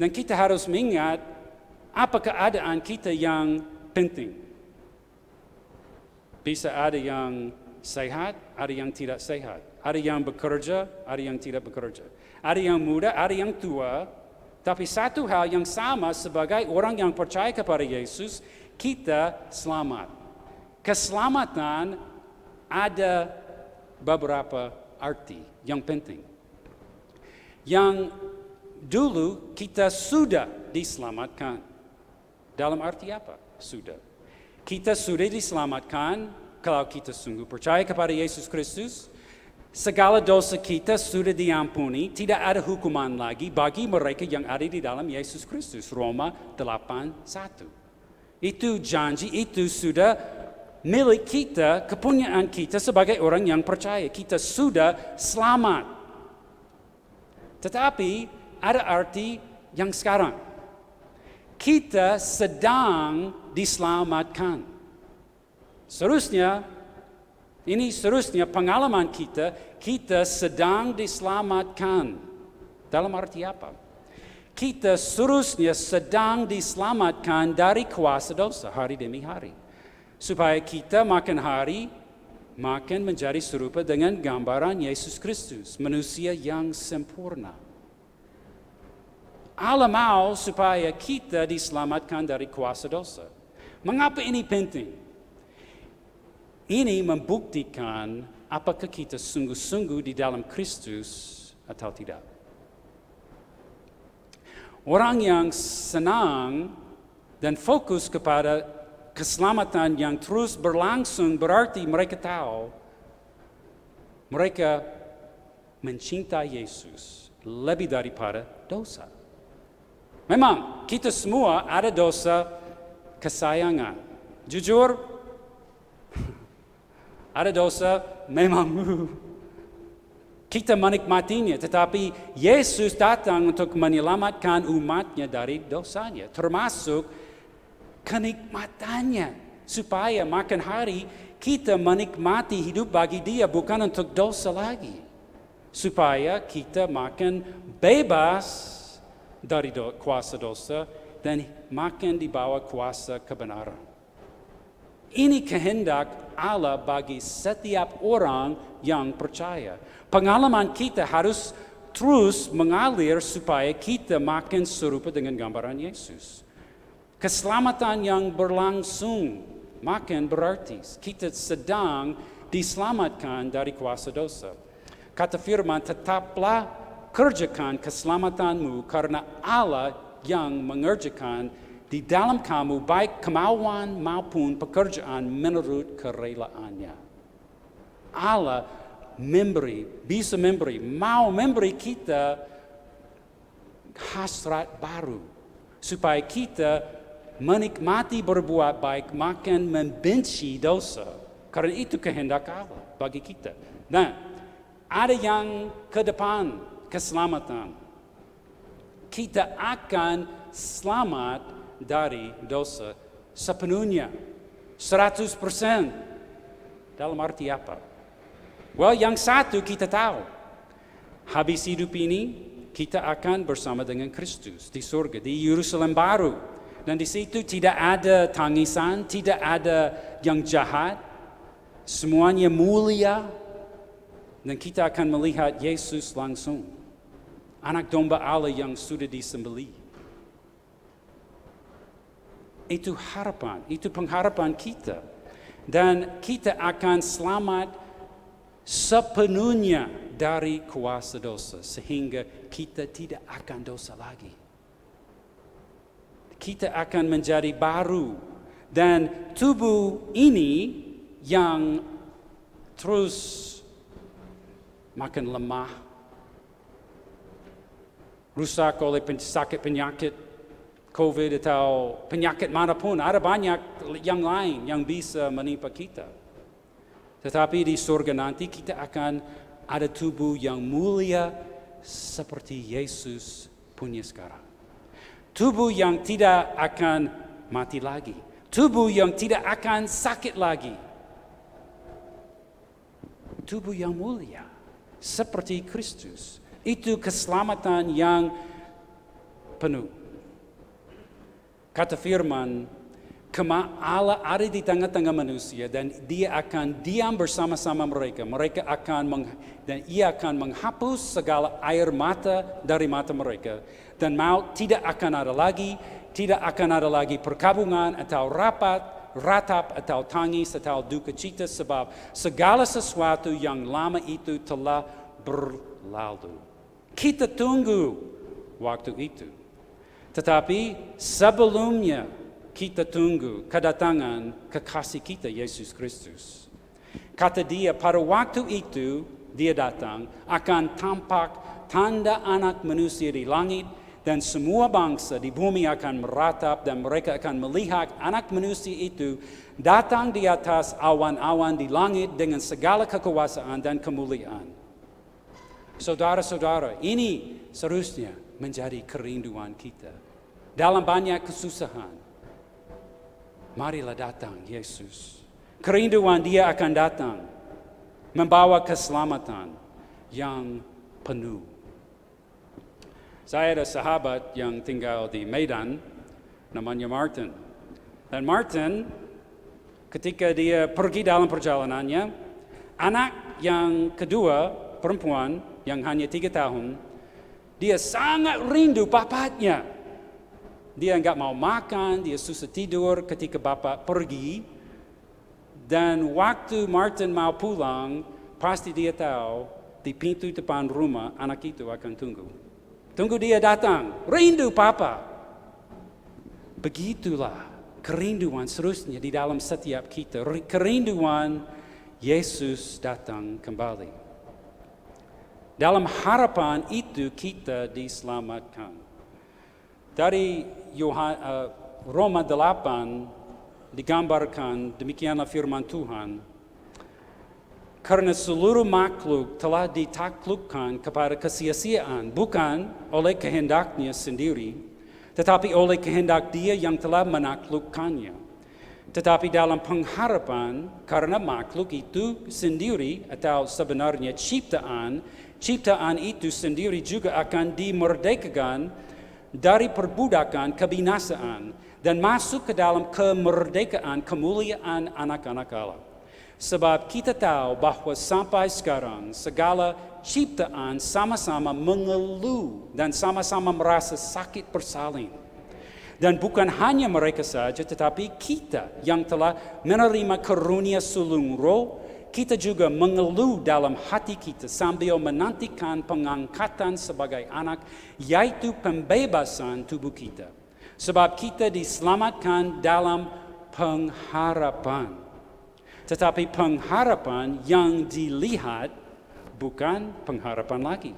Dan kita harus mengingat apa keadaan kita yang penting. Bisa ada yang sehat, ada yang tidak sehat. Ada yang bekerja, ada yang tidak bekerja. Ada yang muda, ada yang tua. Tapi satu hal yang sama sebagai orang yang percaya kepada Yesus, kita selamat. Keselamatan ada beberapa arti yang penting. Yang dulu kita sudah diselamatkan. Dalam arti apa? Sudah. Kita sudah diselamatkan kalau kita sungguh percaya kepada Yesus Kristus. Segala dosa kita sudah diampuni, tidak ada hukuman lagi bagi mereka yang ada di dalam Yesus Kristus. Roma 8:1. Itu janji, itu sudah milik kita, kepunyaan kita sebagai orang yang percaya. Kita sudah selamat. Tetapi ada arti yang sekarang. Kita sedang diselamatkan. Seterusnya pengalaman kita sedang diselamatkan. Dalam arti apa? Kita seterusnya sedang diselamatkan dari kuasa dosa hari demi hari. Supaya kita makin menjadi serupa dengan gambaran Yesus Kristus, manusia yang sempurna. Allah mau supaya kita diselamatkan dari kuasa dosa. Mengapa ini penting? Ini membuktikan apakah kita sungguh-sungguh di dalam Kristus atau tidak. Orang yang senang dan fokus kepada keselamatan yang terus berlangsung berarti mereka tahu mereka mencintai Yesus lebih daripada dosa. Memang kita semua ada dosa kesayangan. Jujur, ada dosa memang kita menikmatinya, tetapi Yesus datang untuk menyelamatkan umatnya dari dosanya, termasuk kenikmatannya, supaya makin hari kita menikmati hidup bagi Dia bukan untuk dosa lagi, supaya kita makin bebas dari kuasa dosa dan makin di bawah kuasa kebenaran. Ini kehendak Allah bagi setiap orang yang percaya. Pengalaman kita harus terus mengalir supaya kita makin serupa dengan gambaran Yesus. Keselamatan yang berlangsung makin berarti kita sedang diselamatkan dari kuasa dosa. Kata firman, tetaplah kerjakan keselamatanmu karena Allah yang mengerjakan di dalam kamu baik kemauan maupun pekerjaan menurut kerelaannya. Allah bisa memberi, mau memberi kita hasrat baru supaya kita menikmati berbuat baik, makin membenci dosa. Karena itu kehendak Allah bagi kita. Nah, ada yang ke depan, keselamatan. Kita akan selamat dari dosa sepenuhnya, 100%. Dalam arti apa? Well, yang satu kita tahu, habis hidup ini kita akan bersama dengan Kristus di surga, di Yerusalem baru. Dan di situ tidak ada tangisan, tidak ada yang jahat, semuanya mulia. Dan kita akan melihat Yesus langsung, anak domba Allah yang sudah disembelih. Itu harapan, itu pengharapan kita. Dan kita akan selamat sepenuhnya dari kuasa dosa. Sehingga kita tidak akan dosa lagi. Kita akan menjadi baru. Dan tubuh ini yang terus makin lemah, rusak oleh sakit penyakit, COVID atau penyakit manapun, ada banyak yang lain yang bisa menimpa kita. Tetapi di surga nanti kita akan ada tubuh yang mulia seperti Yesus punya sekarang. Tubuh yang tidak akan mati lagi. Tubuh yang tidak akan sakit lagi. Tubuh yang mulia seperti Kristus. Itu keselamatan yang penuh. Kata firman, Allah ada di tengah-tengah manusia dan Dia akan diam bersama-sama mereka. Dan Ia akan menghapus segala air mata dari mata mereka. Dan maut tidak akan ada lagi perkabungan atau ratap atau tangis atau duka cita sebab segala sesuatu yang lama itu telah berlalu. Kita tunggu waktu itu. Tetapi sebelumnya kita tunggu kedatangan kekasih kita Yesus Kristus. Kata Dia pada waktu itu Dia datang akan tampak tanda anak manusia di langit dan semua bangsa di bumi akan meratap dan mereka akan melihat anak manusia itu datang di atas awan-awan di langit dengan segala kekuasaan dan kemuliaan. Saudara-saudara, ini seharusnya menjadi kerinduan kita. Dalam banyak kesusahan, marilah datang Yesus. Kerinduan dia akan datang, membawa keselamatan yang penuh. Saya ada sahabat yang tinggal di Medan, namanya Martin. Dan Martin, ketika dia pergi dalam perjalanannya, anak yang kedua, perempuan yang hanya 3 tahun, dia sangat rindu bapaknya. Dia nggak mau makan, dia susah tidur ketika bapak pergi. Dan waktu Martin mau pulang, pasti dia tahu di pintu depan rumah anak itu akan tunggu. Tunggu dia datang, rindu papa. Begitulah kerinduan seterusnya di dalam setiap kita. Kerinduan Yesus datang kembali. Dalam harapan itu kita diselamatkan. Dari Roma 8 digambarkan demikianlah firman Tuhan. Karena seluruh makhluk telah ditaklukkan kepada kesia-siaan, bukan oleh kehendaknya sendiri, tetapi oleh kehendak Dia yang telah menaklukkannya. Tetapi dalam pengharapan, karena makhluk itu sendiri, atau sebenarnya ciptaan itu sendiri juga akan dimerdekakan dari perbudakan kebinasaan dan masuk ke dalam kemerdekaan kemuliaan anak-anak Allah. Sebab kita tahu bahwa sampai sekarang segala ciptaan sama-sama mengeluh dan sama-sama merasa sakit bersalin. Dan bukan hanya mereka saja, tetapi kita yang telah menerima karunia sulung roh, kita juga mengeluh dalam hati kita sambil menantikan pengangkatan sebagai anak, yaitu pembebasan tubuh kita. Sebab kita diselamatkan dalam pengharapan. Tetapi pengharapan yang dilihat bukan pengharapan lagi.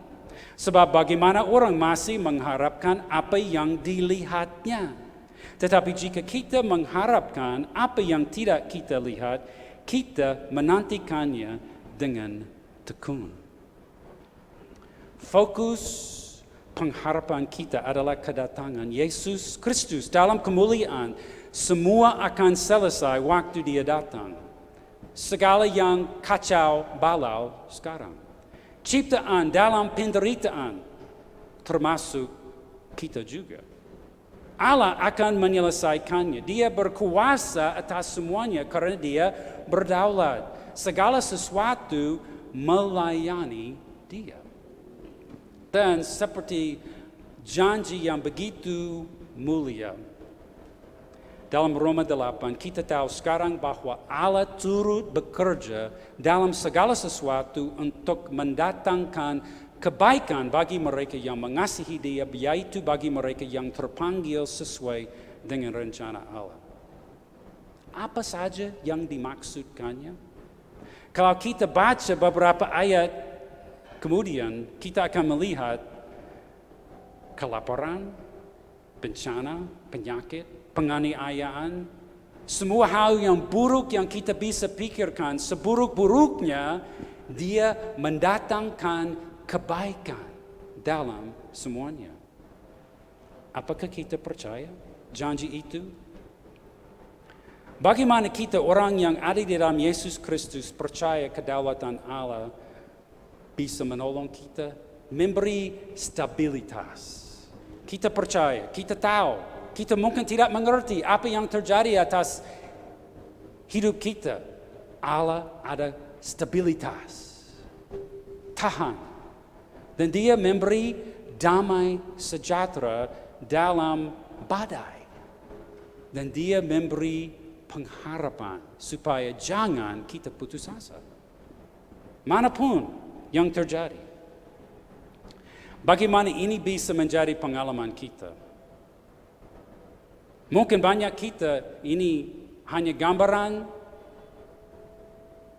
Sebab bagaimana orang masih mengharapkan apa yang dilihatnya. Tetapi jika kita mengharapkan apa yang tidak kita lihat, kita menantikannya dengan tekun. Fokus pengharapan kita adalah kedatangan Yesus Kristus dalam kemuliaan. Semua akan selesai waktu Dia datang. Segala yang kacau balau sekarang. Ciptaan dalam penderitaan, termasuk kita juga. Allah akan menyelesaikannya. Dia berkuasa atas semuanya karena Dia berdaulat. Segala sesuatu melayani Dia. Dan seperti janji yang begitu mulia, dalam Roma 8, kita tahu sekarang bahwa Allah turut bekerja dalam segala sesuatu untuk mendatangkan kebaikan bagi mereka yang mengasihi Dia, yaitu bagi mereka yang terpanggil sesuai dengan rencana Allah. Apa saja yang dimaksudkannya? Kalau kita baca beberapa ayat, kemudian kita akan melihat kelaparan, bencana, penyakit, penganiayaan, semua hal yang buruk yang kita bisa pikirkan, seburuk-buruknya Dia mendatangkan kebaikan dalam semuanya. Apakah kita percaya janji itu? Bagaimana kita orang yang ada di dalam Yesus Kristus percaya kedaulatan Allah bisa menolong kita, memberi stabilitas. Kita percaya, kita tahu, kita mungkin tidak mengerti apa yang terjadi atas hidup kita. Allah ada stabilitas, tahan. Dan Dia memberi damai sejahtera dalam badai. Dan Dia memberi pengharapan supaya jangan kita putus asa. Manapun yang terjadi. Bagaimana ini bisa menjadi pengalaman kita? Mungkin banyak kita ini hanya gambaran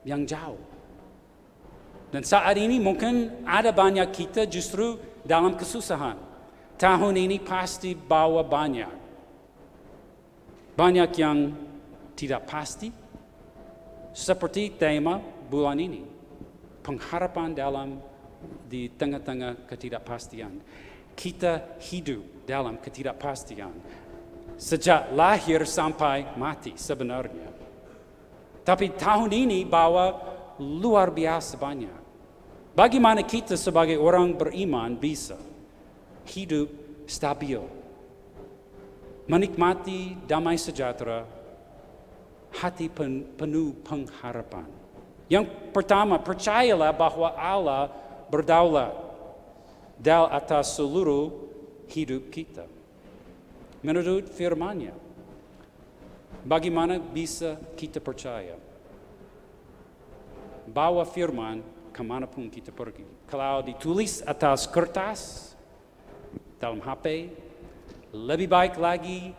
yang jauh. Dan saat ini mungkin ada banyak kita justru dalam kesusahan. Tahun ini pasti bawa banyak. Banyak yang tidak pasti. Seperti tema bulan ini. Pengharapan di tengah-tengah ketidakpastian. Kita hidup dalam ketidakpastian. sejak lahir sampai mati sebenarnya. Tapi tahun ini bawa luar biasa banyak. Bagaimana kita sebagai orang beriman bisa hidup stabil, menikmati damai sejahtera, hati penuh pengharapan. Yang pertama, percayalah bahwa Allah berdaulat di atas seluruh hidup kita. Menurut firman-Nya, bagaimana bisa kita percaya? Bawa firman kemanapun kita pergi. Kalau ditulis atas kertas, dalam HP, lebih baik lagi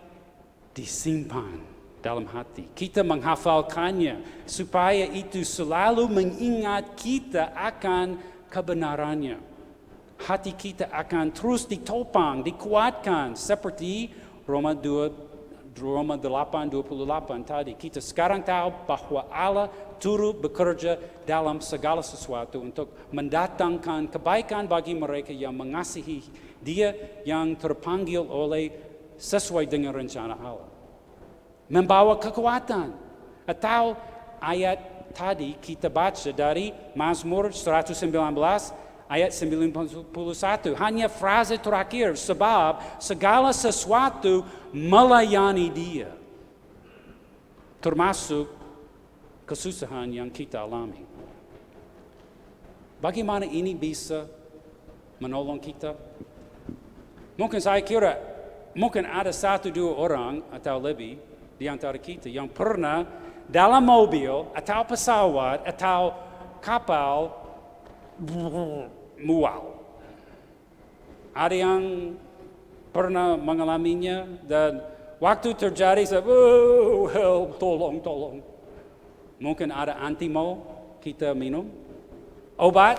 disimpan dalam hati. Kita menghafalkannya supaya itu selalu mengingat kita akan kebenarannya. Hati kita akan terus ditopang, dikuatkan seperti Roma 8:28 tadi. Kita sekarang tahu bahwa Allah turut bekerja dalam segala sesuatu untuk mendatangkan kebaikan bagi mereka yang mengasihi Dia yang terpanggil sesuai dengan rencana Allah. Membawa kekuatan. Atau ayat tadi kita baca dari Mazmur 119 ayat 91. Hanya frase terakhir, sebab segala sesuatu melayani Dia. Termasuk kesusahan yang kita alami. Bagaimana ini bisa menolong kita? Mungkin saya kira, mungkin ada 1-2 orang atau lebih di antara kita yang pernah dalam mobil atau pesawat atau kapal mual. Ada yang pernah mengalaminya dan waktu terjadi, help, tolong. Mungkin ada antimo kita minum, obat.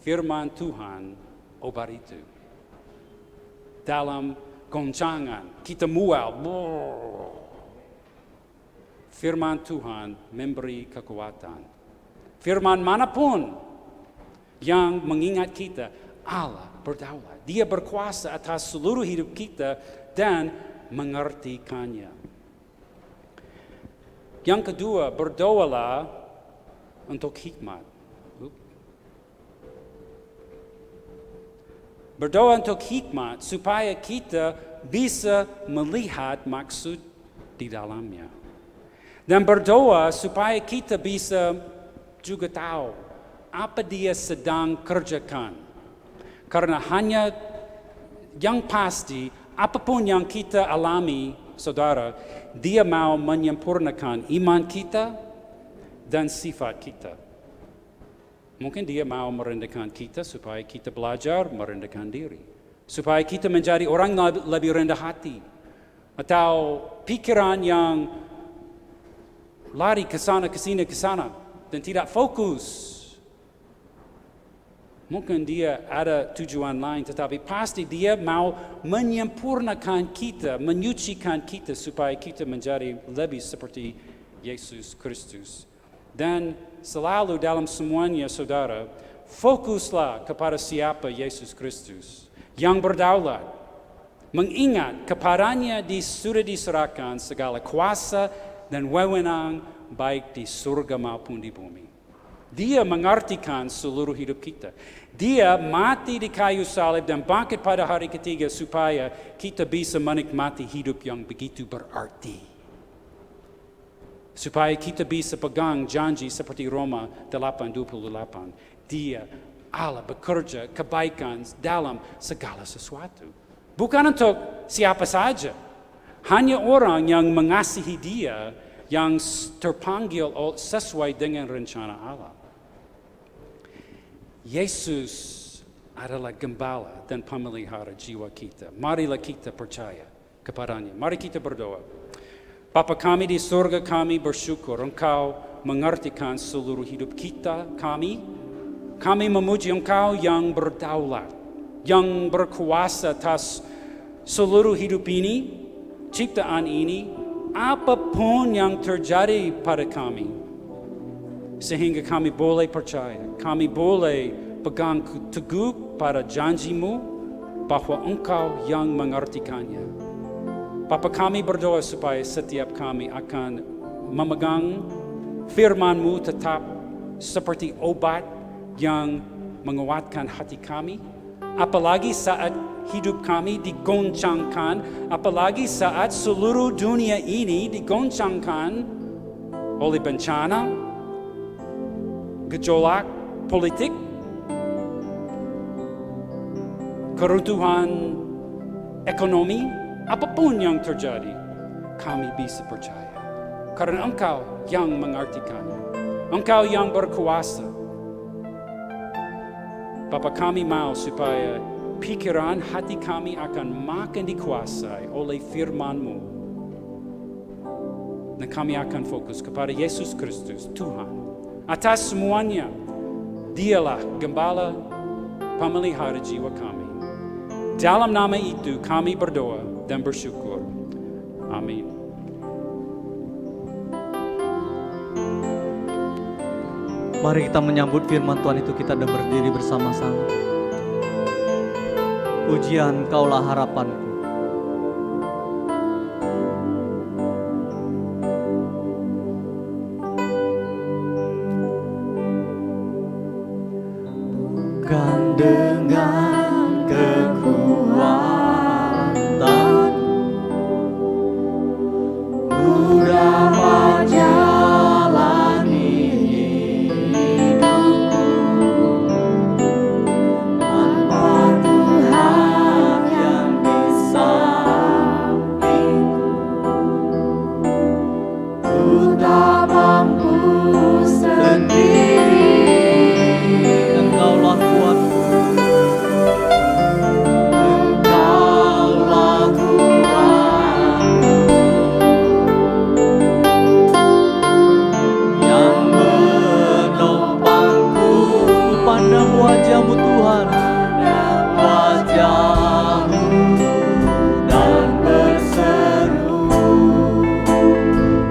Firman Tuhan obat itu. Dalam goncangan, kita mual. Firman Tuhan memberi kekuatan. Firman manapun yang mengingat kita, Allah berdaulat. Dia berkuasa atas seluruh hidup kita dan mengertikannya. Yang kedua, berdoalah untuk hikmat. Berdoa untuk hikmat supaya kita bisa melihat maksud di dalamnya. Dan berdoa supaya kita bisa juga tahu apa Dia sedang kerjakan. Karena hanya yang pasti, apapun yang kita alami, saudara, Dia mau menyempurnakan iman kita dan sifat kita. Mungkin Dia mau merendahkan kita supaya kita belajar merendahkan diri. Supaya kita menjadi orang lebih rendah hati. Atau pikiran yang lari ke sana, ke sini, ke sana. Dan tidak fokus. Mungkin Dia ada tujuan lain. Tetapi pasti Dia mau menyempurnakan kita, menyucikan kita. Supaya kita menjadi lebih seperti Yesus Kristus. Dan selalu dalam semuanya, saudara, fokuslah kepada siapa Yesus Kristus yang berdaulat. Mengingat kepadanya sudah diserahkan segala kuasa dan wewenang baik di surga maupun di bumi. Dia mengartikan seluruh hidup kita. Dia mati di kayu salib dan bangkit pada hari ketiga supaya kita bisa menikmati hidup yang begitu berarti. Supaya kita bisa pegang janji seperti Roma 8:28. Dia, Allah bekerja kebaikan dalam segala sesuatu. Bukan untuk siapa saja. Hanya orang yang mengasihi Dia, yang terpanggil sesuai dengan rencana Allah. Yesus adalah gembala dan pemelihara jiwa kita. Marilah kita percaya kepadanya. Mari kita berdoa. Bapa kami di surga, kami bersyukur Engkau mengertikan seluruh hidup kita, kami memuji Engkau yang berdaulat, yang berkuasa atas seluruh hidup ini, ciptaan ini, apapun yang terjadi pada kami, sehingga kami boleh percaya, kami boleh pegang teguh pada janji-Mu, bahwa Engkau yang mengartikannya. Bapa, kami berdoa supaya setiap kami akan memegang firman-Mu tetap seperti obat yang menguatkan hati kami, apalagi saat hidup kami digoncangkan, apalagi saat seluruh dunia ini digoncangkan oleh bencana, gejolak politik, keruntuhan ekonomi, apapun yang terjadi, kami bisa percaya. Karena Engkau yang mengartikannya. Engkau yang berkuasa. Bapa, kami mau supaya pikiran hati kami akan makin dikuasai oleh firman-Mu. Dan kami akan fokus kepada Yesus Kristus, Tuhan. Atas semuanya, Dialah Gembala pemelihara jiwa kami. Dalam nama itu kami berdoa dan bersyukur. Amin. Mari kita menyambut firman Tuhan itu, kita dan berdiri bersama-sama. Pujian Kaulah harapanku. Bukan dengan kekuatan mudah menjalani hidupku, tanpa Tuhan yang di sampingku, ku tak mampu sendiri. Engkaulah kuatku, Engkaulah kuatku, yang menopangku. Pandang wajah-Mu Tuhan, wajah-Mu, dan berseru,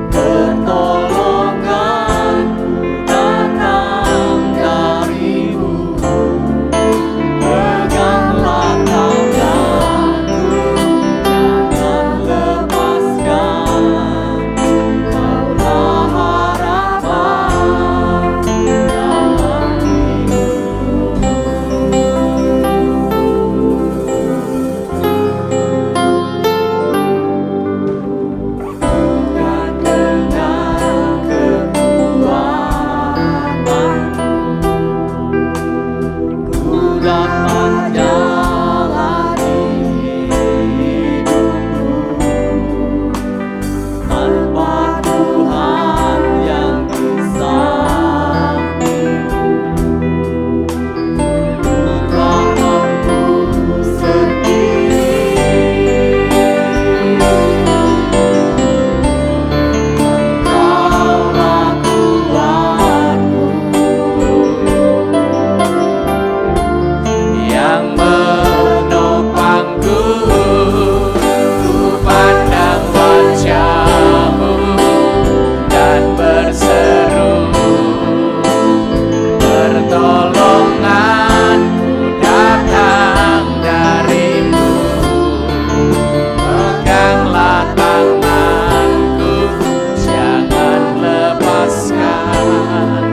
pertolonganku datang dari-Mu. Peganglah tanganku, jangan lepaskan. Kaulah harapan dalam hidupku. Bukan dengan kekuatanku ku dapat jalani hidupku, tanpa Tuhan yang di sampingku, ku tak mampu sendiri. Engkaulah kuatku, yang menopangku. Ku pandang wajah-Mu dan berseru, pertolonganku datang dari-Mu. Peganglah tanganku, jangan lepaskan.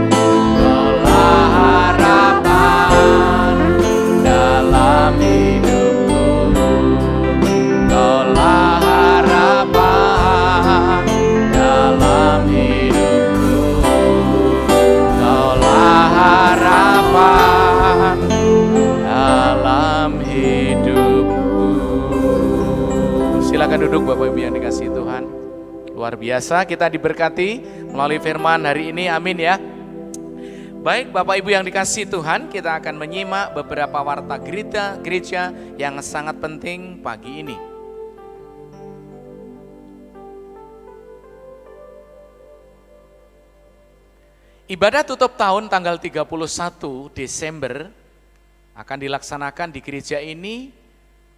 Kaulah harapan dalam hidupku. Kaulah harapan dalam hidupku. Kaulah harapan dalam hidupku. Silakan duduk Bapak Ibu yang dikasihi Tuhan. Luar biasa kita diberkati melalui firman hari ini, amin ya. Baik Bapak Ibu yang dikasihi Tuhan, kita akan menyimak beberapa warta gereja yang sangat penting pagi ini. Ibadah tutup tahun tanggal 31 Desember akan dilaksanakan di gereja ini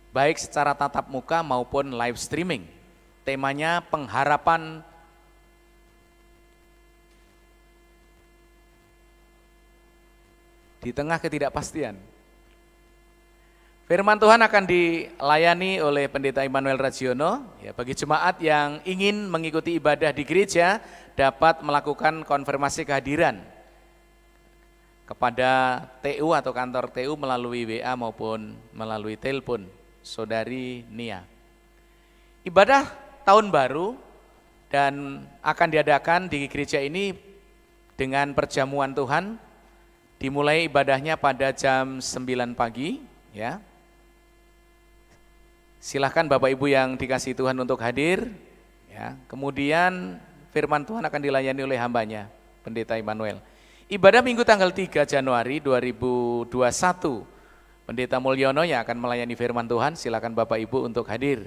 baik secara tatap muka maupun live streaming. Temanya pengharapan di tengah ketidakpastian. Firman Tuhan akan dilayani oleh Pendeta Immanuel Ragiono. Ya, bagi jemaat yang ingin mengikuti ibadah di gereja dapat melakukan konfirmasi kehadiran kepada TU atau kantor TU melalui WA maupun melalui telepon Saudari Nia. Ibadah tahun baru dan akan diadakan di gereja ini dengan perjamuan Tuhan, dimulai ibadahnya pada jam 9 pagi, ya. Silahkan Bapak Ibu yang dikasihi Tuhan untuk hadir, ya. Kemudian firman Tuhan akan dilayani oleh hambanya, Pendeta Immanuel. Ibadah Minggu tanggal 3 Januari 2021, Pendeta Mulyono yang akan melayani firman Tuhan, silakan Bapak Ibu untuk hadir.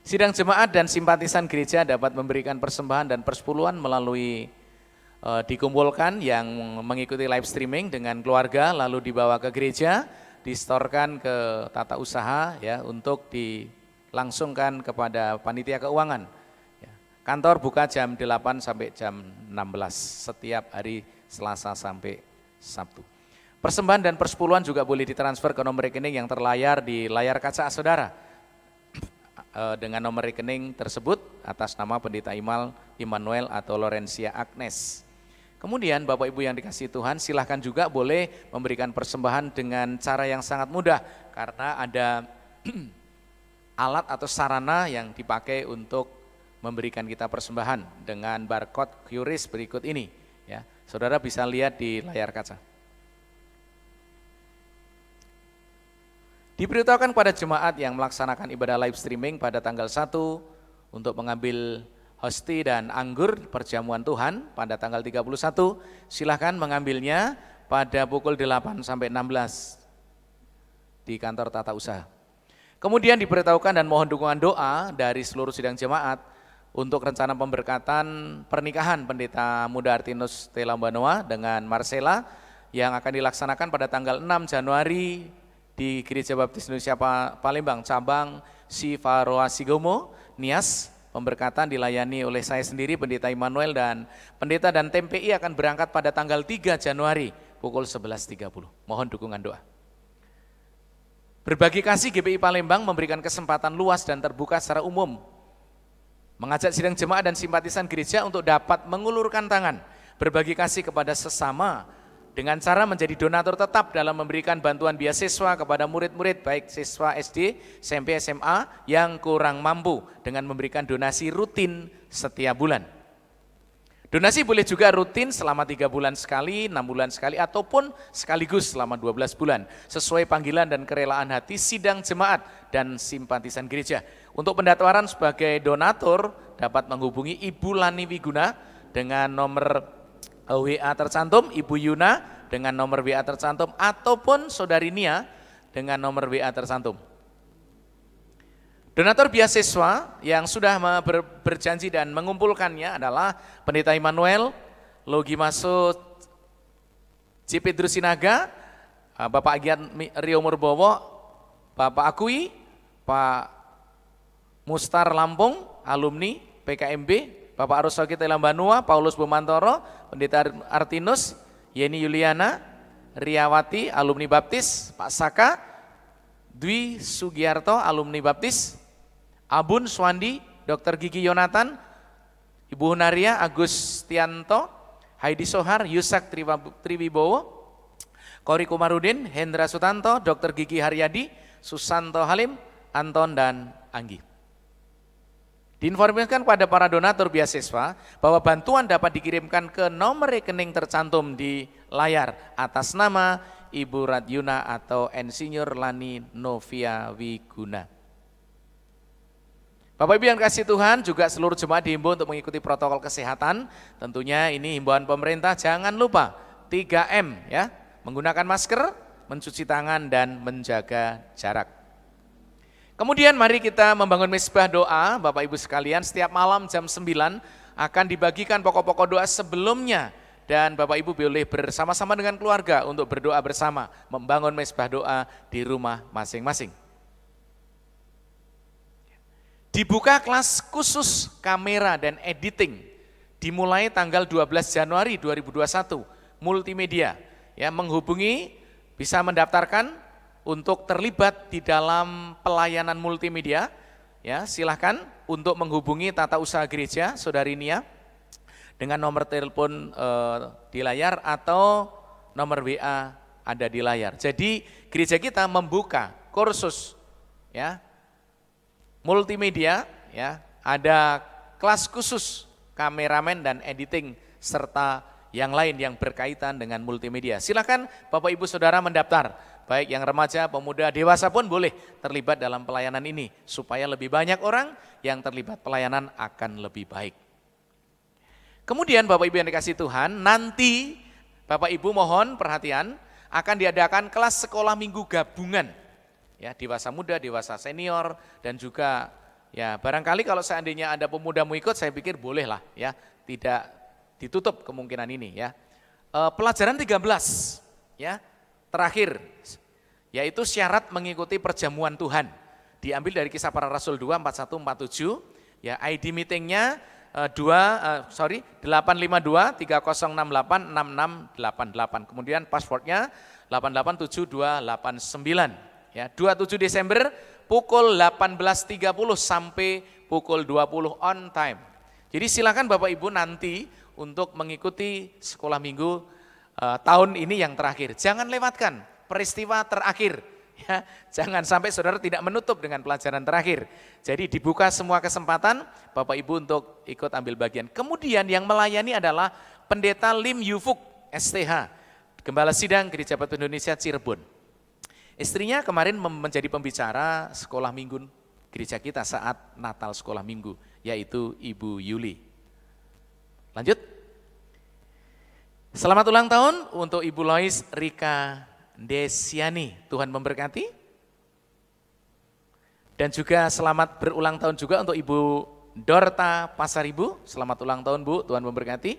Sidang jemaat dan simpatisan gereja dapat memberikan persembahan dan persepuluhan melalui dikumpulkan yang mengikuti live streaming dengan keluarga, lalu dibawa ke gereja, disetorkan ke tata usaha ya untuk dilangsungkan kepada panitia keuangan. Ya. Kantor buka jam 8 sampai jam 16 setiap hari Selasa sampai Sabtu. Persembahan dan persepuluhan juga boleh ditransfer ke nomor rekening yang terlayar di layar kaca saudara. Dengan nomor rekening tersebut atas nama Pendeta Immanuel atau Lorencia Agnes. Kemudian Bapak Ibu yang dikasihi Tuhan, silahkan juga boleh memberikan persembahan dengan cara yang sangat mudah karena ada alat atau sarana yang dipakai untuk memberikan kita persembahan dengan barcode QRIS berikut ini. Ya, saudara bisa lihat di layar kaca. Diberitahukan pada jemaat yang melaksanakan ibadah live streaming pada tanggal 1 untuk mengambil hosti dan anggur perjamuan Tuhan pada tanggal 31, silahkan mengambilnya pada pukul 8 sampai 16 di kantor tata usaha. Kemudian diberitahukan dan mohon dukungan doa dari seluruh sidang jemaat untuk rencana pemberkatan pernikahan Pendeta Muda Artinus Telambanoa dengan Marcella yang akan dilaksanakan pada tanggal 6 Januari di Gereja Baptis Indonesia Palembang, cabang Sivaroa Sigomo, Nias. Pemberkatan dilayani oleh saya sendiri, Pendeta Immanuel, dan pendeta dan tim PI akan berangkat pada tanggal 3 Januari pukul 11.30. Mohon dukungan doa. Berbagi kasih GPI Palembang memberikan kesempatan luas dan terbuka secara umum, mengajak sidang jemaat dan simpatisan gereja untuk dapat mengulurkan tangan, berbagi kasih kepada sesama, dengan cara menjadi donatur tetap dalam memberikan bantuan beasiswa kepada murid-murid baik siswa SD, SMP, SMA yang kurang mampu dengan memberikan donasi rutin setiap bulan. Donasi boleh juga rutin selama 3 bulan sekali, 6 bulan sekali, ataupun sekaligus selama 12 bulan sesuai panggilan dan kerelaan hati sidang jemaat dan simpatisan gereja. Untuk pendaftaran sebagai donatur dapat menghubungi Ibu Lani Wiguna dengan nomor WA tercantum, Ibu Yuna dengan nomor WA tercantum, ataupun Saudari Nia dengan nomor WA tercantum. Donatur beasiswa yang sudah berjanji dan mengumpulkannya adalah Pendeta Immanuel, Logi Masud, JP Drusinaga, Bapak Agiat Rio Murbowo, Bapak Akui, Pak Mustar Lampung, alumni PKMB, Bapak Arusaki Telambanua, Paulus Bumantoro, Pendeta Artinus, Yeni Yuliana, Riawati, alumni Baptis, Pak Saka, Dwi Sugiarto, alumni Baptis, Abun Swandi, Dr. Gigi Yonatan, Ibu Hunaria, Agus Tianto, Heidi Sohar, Yusak Triwibowo, Kori Kumarudin, Hendra Sutanto, Dr. Gigi Haryadi, Susanto Halim, Anton, dan Anggi. Diinformasikan kepada para donatur beasiswa bahwa bantuan dapat dikirimkan ke nomor rekening tercantum di layar atas nama Ibu Radyuna atau Insinyur Lani Novia Wiguna. Bapak Ibu yang kasih Tuhan, juga seluruh jemaat dihimbau untuk mengikuti protokol kesehatan. Tentunya ini himbauan pemerintah, jangan lupa 3M ya, menggunakan masker, mencuci tangan, dan menjaga jarak. Kemudian mari kita membangun mezbah doa, Bapak Ibu sekalian, setiap malam jam 9 akan dibagikan pokok-pokok doa sebelumnya. Dan Bapak Ibu boleh bersama-sama dengan keluarga untuk berdoa bersama, membangun mezbah doa di rumah masing-masing. Dibuka kelas khusus kamera dan editing, dimulai tanggal 12 Januari 2021, multimedia. ya menghubungi, bisa mendaftarkan untuk terlibat di dalam pelayanan multimedia, ya silahkan untuk menghubungi Tata Usaha Gereja Saudari Nia dengan nomor telepon di layar atau nomor WA ada di layar. Jadi gereja kita membuka kursus ya multimedia, ya ada kelas khusus kameramen dan editing serta yang lain yang berkaitan dengan multimedia. Silakan Bapak Ibu Saudara mendaftar, baik yang remaja, pemuda, dewasa pun boleh terlibat dalam pelayanan ini supaya lebih banyak orang yang terlibat pelayanan akan lebih baik. Kemudian Bapak Ibu yang dikasihi Tuhan, nanti Bapak Ibu mohon perhatian, akan diadakan kelas sekolah minggu gabungan. Ya, dewasa muda, dewasa senior, dan juga ya barangkali kalau seandainya ada pemuda mau ikut, saya pikir bolehlah ya, tidak ditutup kemungkinan ini ya. Pelajaran 13 ya, terakhir, yaitu syarat mengikuti perjamuan Tuhan. Diambil dari Kisah Para Rasul 2, 41, 47, ya ID meetingnya 852 3068 6688, kemudian passwordnya 887289. Ya, 27 Desember pukul 18.30 sampai pukul 20 on time. Jadi silakan Bapak Ibu nanti untuk mengikuti sekolah minggu tahun ini yang terakhir. Jangan lewatkan peristiwa terakhir. Ya, jangan sampai saudara tidak menutup dengan pelajaran terakhir. Jadi dibuka semua kesempatan Bapak Ibu untuk ikut ambil bagian. Kemudian yang melayani adalah Pendeta Lim Yufuk STH, Gembala Sidang Gereja Baptis Indonesia Cirebon. Istrinya kemarin menjadi pembicara sekolah minggu gereja kita saat Natal sekolah minggu, yaitu Ibu Yuli. Lanjut. Selamat ulang tahun untuk Ibu Lois Rika Desiani, Tuhan memberkati. Dan juga selamat berulang tahun juga untuk Ibu Dorta Pasaribu, selamat ulang tahun Bu, Tuhan memberkati.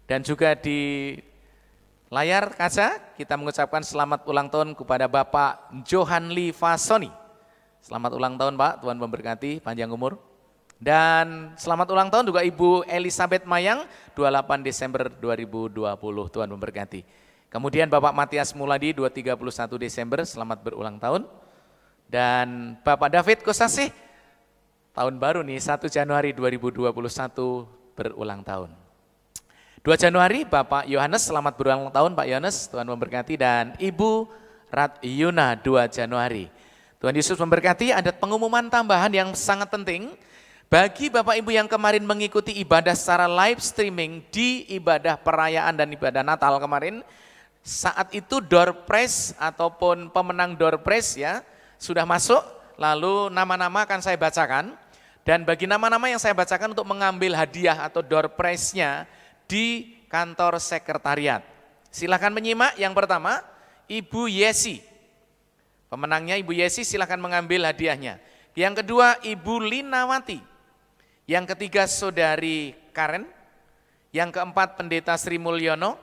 Dan juga di layar kaca kita mengucapkan selamat ulang tahun kepada Bapak Johan Lee Fasoni. Selamat ulang tahun Pak, Tuhan memberkati, panjang umur. Dan selamat ulang tahun juga Ibu Elizabeth Mayang, 28 Desember 2020, Tuhan memberkati. Kemudian Bapak Matias Muladi 31 Desember, selamat berulang tahun. Dan Bapak David Kosasih, tahun baru nih 1 Januari 2021 berulang tahun. 2 Januari Bapak Yohanes, selamat berulang tahun Pak Yohanes, Tuhan memberkati. Dan Ibu Ratyuna 2 Januari. Tuhan Yesus memberkati. Ada pengumuman tambahan yang sangat penting. Bagi Bapak Ibu yang kemarin mengikuti ibadah secara live streaming di ibadah perayaan dan ibadah Natal kemarin, saat itu door prize ataupun pemenang door prize ya sudah masuk, lalu nama-nama akan saya bacakan. Dan bagi nama-nama yang saya bacakan untuk mengambil hadiah atau door prize-nya di kantor sekretariat. Silakan menyimak. Yang pertama, Ibu Yesi. Pemenangnya Ibu Yesi, silakan mengambil hadiahnya. Yang kedua, Ibu Linawati. Yang ketiga, Saudari Karen. Yang keempat, Pendeta Sri Mulyono.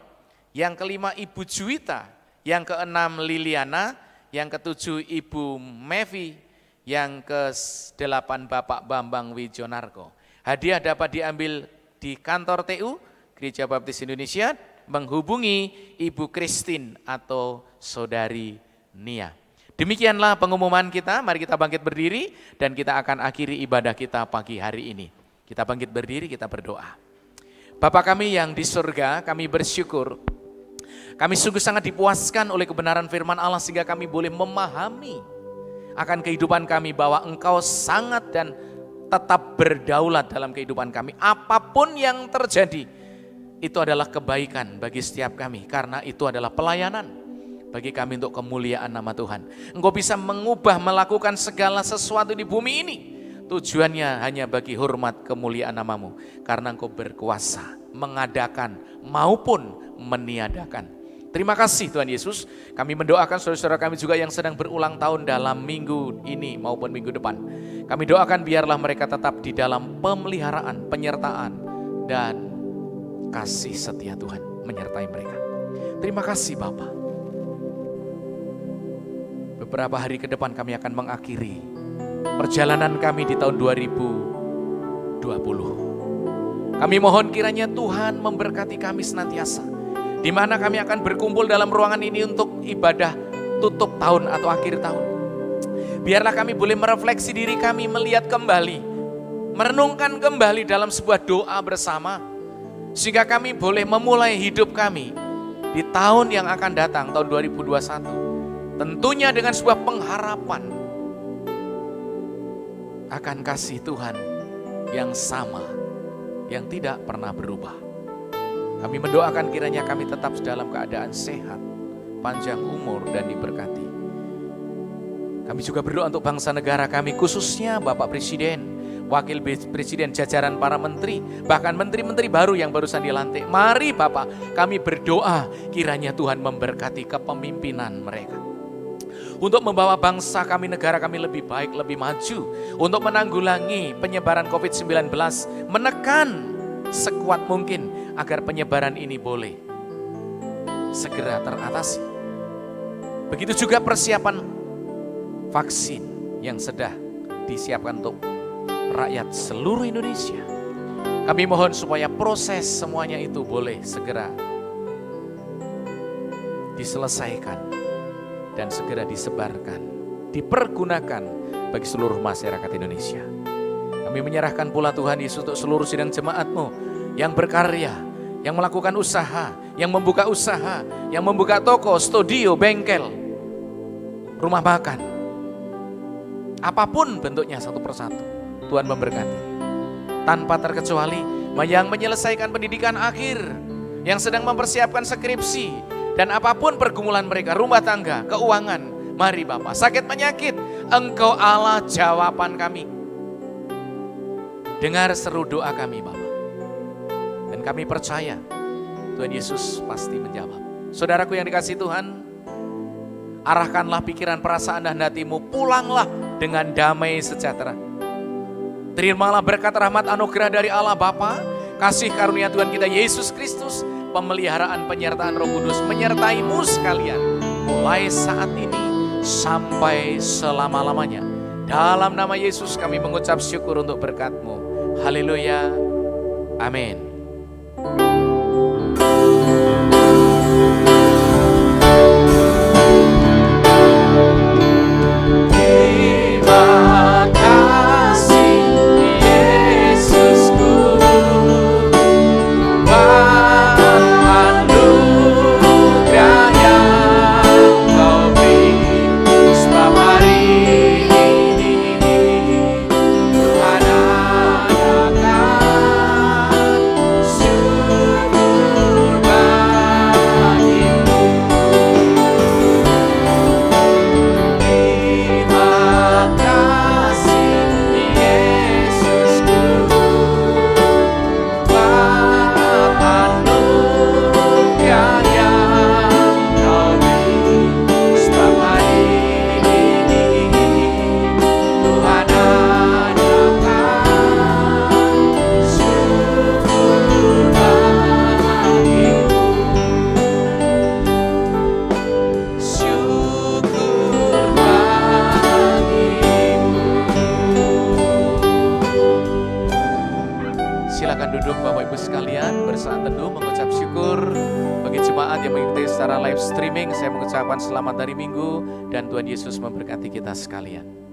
Yang kelima, Ibu Juwita. Yang keenam, Liliana. Yang ketujuh, Ibu Mevi. Yang ke-8, Bapak Bambang Wijonarko. Hadiah dapat diambil di kantor TU Gereja Baptis Indonesia, menghubungi Ibu Christine atau Saudari Nia. Demikianlah pengumuman kita. Mari kita bangkit berdiri dan kita akan akhiri ibadah kita pagi hari ini. Kita bangkit berdiri, kita berdoa. Bapa kami yang di surga, kami bersyukur. Kami sungguh sangat dipuaskan oleh kebenaran firman Allah sehingga kami boleh memahami akan kehidupan kami bahwa Engkau sangat dan tetap berdaulat dalam kehidupan kami. Apapun yang terjadi, itu adalah kebaikan bagi setiap kami karena itu adalah pelayanan bagi kami untuk kemuliaan nama Tuhan. Engkau bisa mengubah, melakukan segala sesuatu di bumi ini. Tujuannya hanya bagi hormat kemuliaan namamu. Karena Engkau berkuasa mengadakan maupun meniadakan. Terima kasih Tuhan Yesus. Kami mendoakan saudara-saudara kami juga yang sedang berulang tahun dalam minggu ini maupun minggu depan. Kami doakan biarlah mereka tetap di dalam pemeliharaan, penyertaan, dan kasih setia Tuhan menyertai mereka. Terima kasih Bapa. Beberapa hari ke depan kami akan mengakhiri perjalanan kami di tahun 2020. Kami mohon kiranya Tuhan memberkati kami senantiasa di mana kami akan berkumpul dalam ruangan ini untuk ibadah tutup tahun atau akhir tahun. Biarlah kami boleh merefleksi diri kami, melihat kembali, merenungkan kembali dalam sebuah doa bersama, sehingga kami boleh memulai hidup kami di tahun yang akan datang, tahun 2021. Tentunya dengan sebuah pengharapan akan kasih Tuhan yang sama, yang tidak pernah berubah. Kami mendoakan kiranya kami tetap dalam keadaan sehat, panjang umur dan diberkati. Kami juga berdoa untuk bangsa negara kami, khususnya Bapak Presiden, Wakil Presiden, jajaran para menteri, bahkan menteri-menteri baru yang barusan dilantik. Mari Bapak, kami berdoa kiranya Tuhan memberkati kepemimpinan mereka, untuk membawa bangsa kami, negara kami lebih baik, lebih maju, untuk menanggulangi penyebaran COVID-19, menekan sekuat mungkin agar penyebaran ini boleh segera teratasi. Begitu juga persiapan vaksin yang sedang disiapkan untuk rakyat seluruh Indonesia. Kami mohon supaya proses semuanya itu boleh segera diselesaikan dan segera disebarkan, dipergunakan bagi seluruh masyarakat Indonesia. Kami menyerahkan pula Tuhan Yesus untuk seluruh sidang jemaat-Mu yang berkarya, yang melakukan usaha, yang membuka usaha, yang membuka toko, studio, bengkel, rumah makan. Apapun bentuknya satu persatu, Tuhan memberkati. Tanpa terkecuali yang menyelesaikan pendidikan akhir, yang sedang mempersiapkan skripsi, dan apapun pergumulan mereka, rumah tangga, keuangan. Mari Bapak, sakit penyakit, Engkau Allah jawaban kami. Dengar seru doa kami Bapak. Dan kami percaya Tuhan Yesus pasti menjawab. Saudaraku yang dikasihi Tuhan, arahkanlah pikiran, perasaan dan hatimu, pulanglah dengan damai sejahtera. Terimalah berkat, rahmat, anugerah dari Allah Bapa, kasih karunia Tuhan kita Yesus Kristus, pemeliharaan penyertaan Roh Kudus menyertaimu sekalian, mulai saat ini sampai selama-lamanya. Dalam nama Yesus kami mengucap syukur untuk berkat-Mu. Haleluya. Amin. Secara live streaming, saya mengucapkan selamat hari Minggu dan Tuhan Yesus memberkati kita sekalian.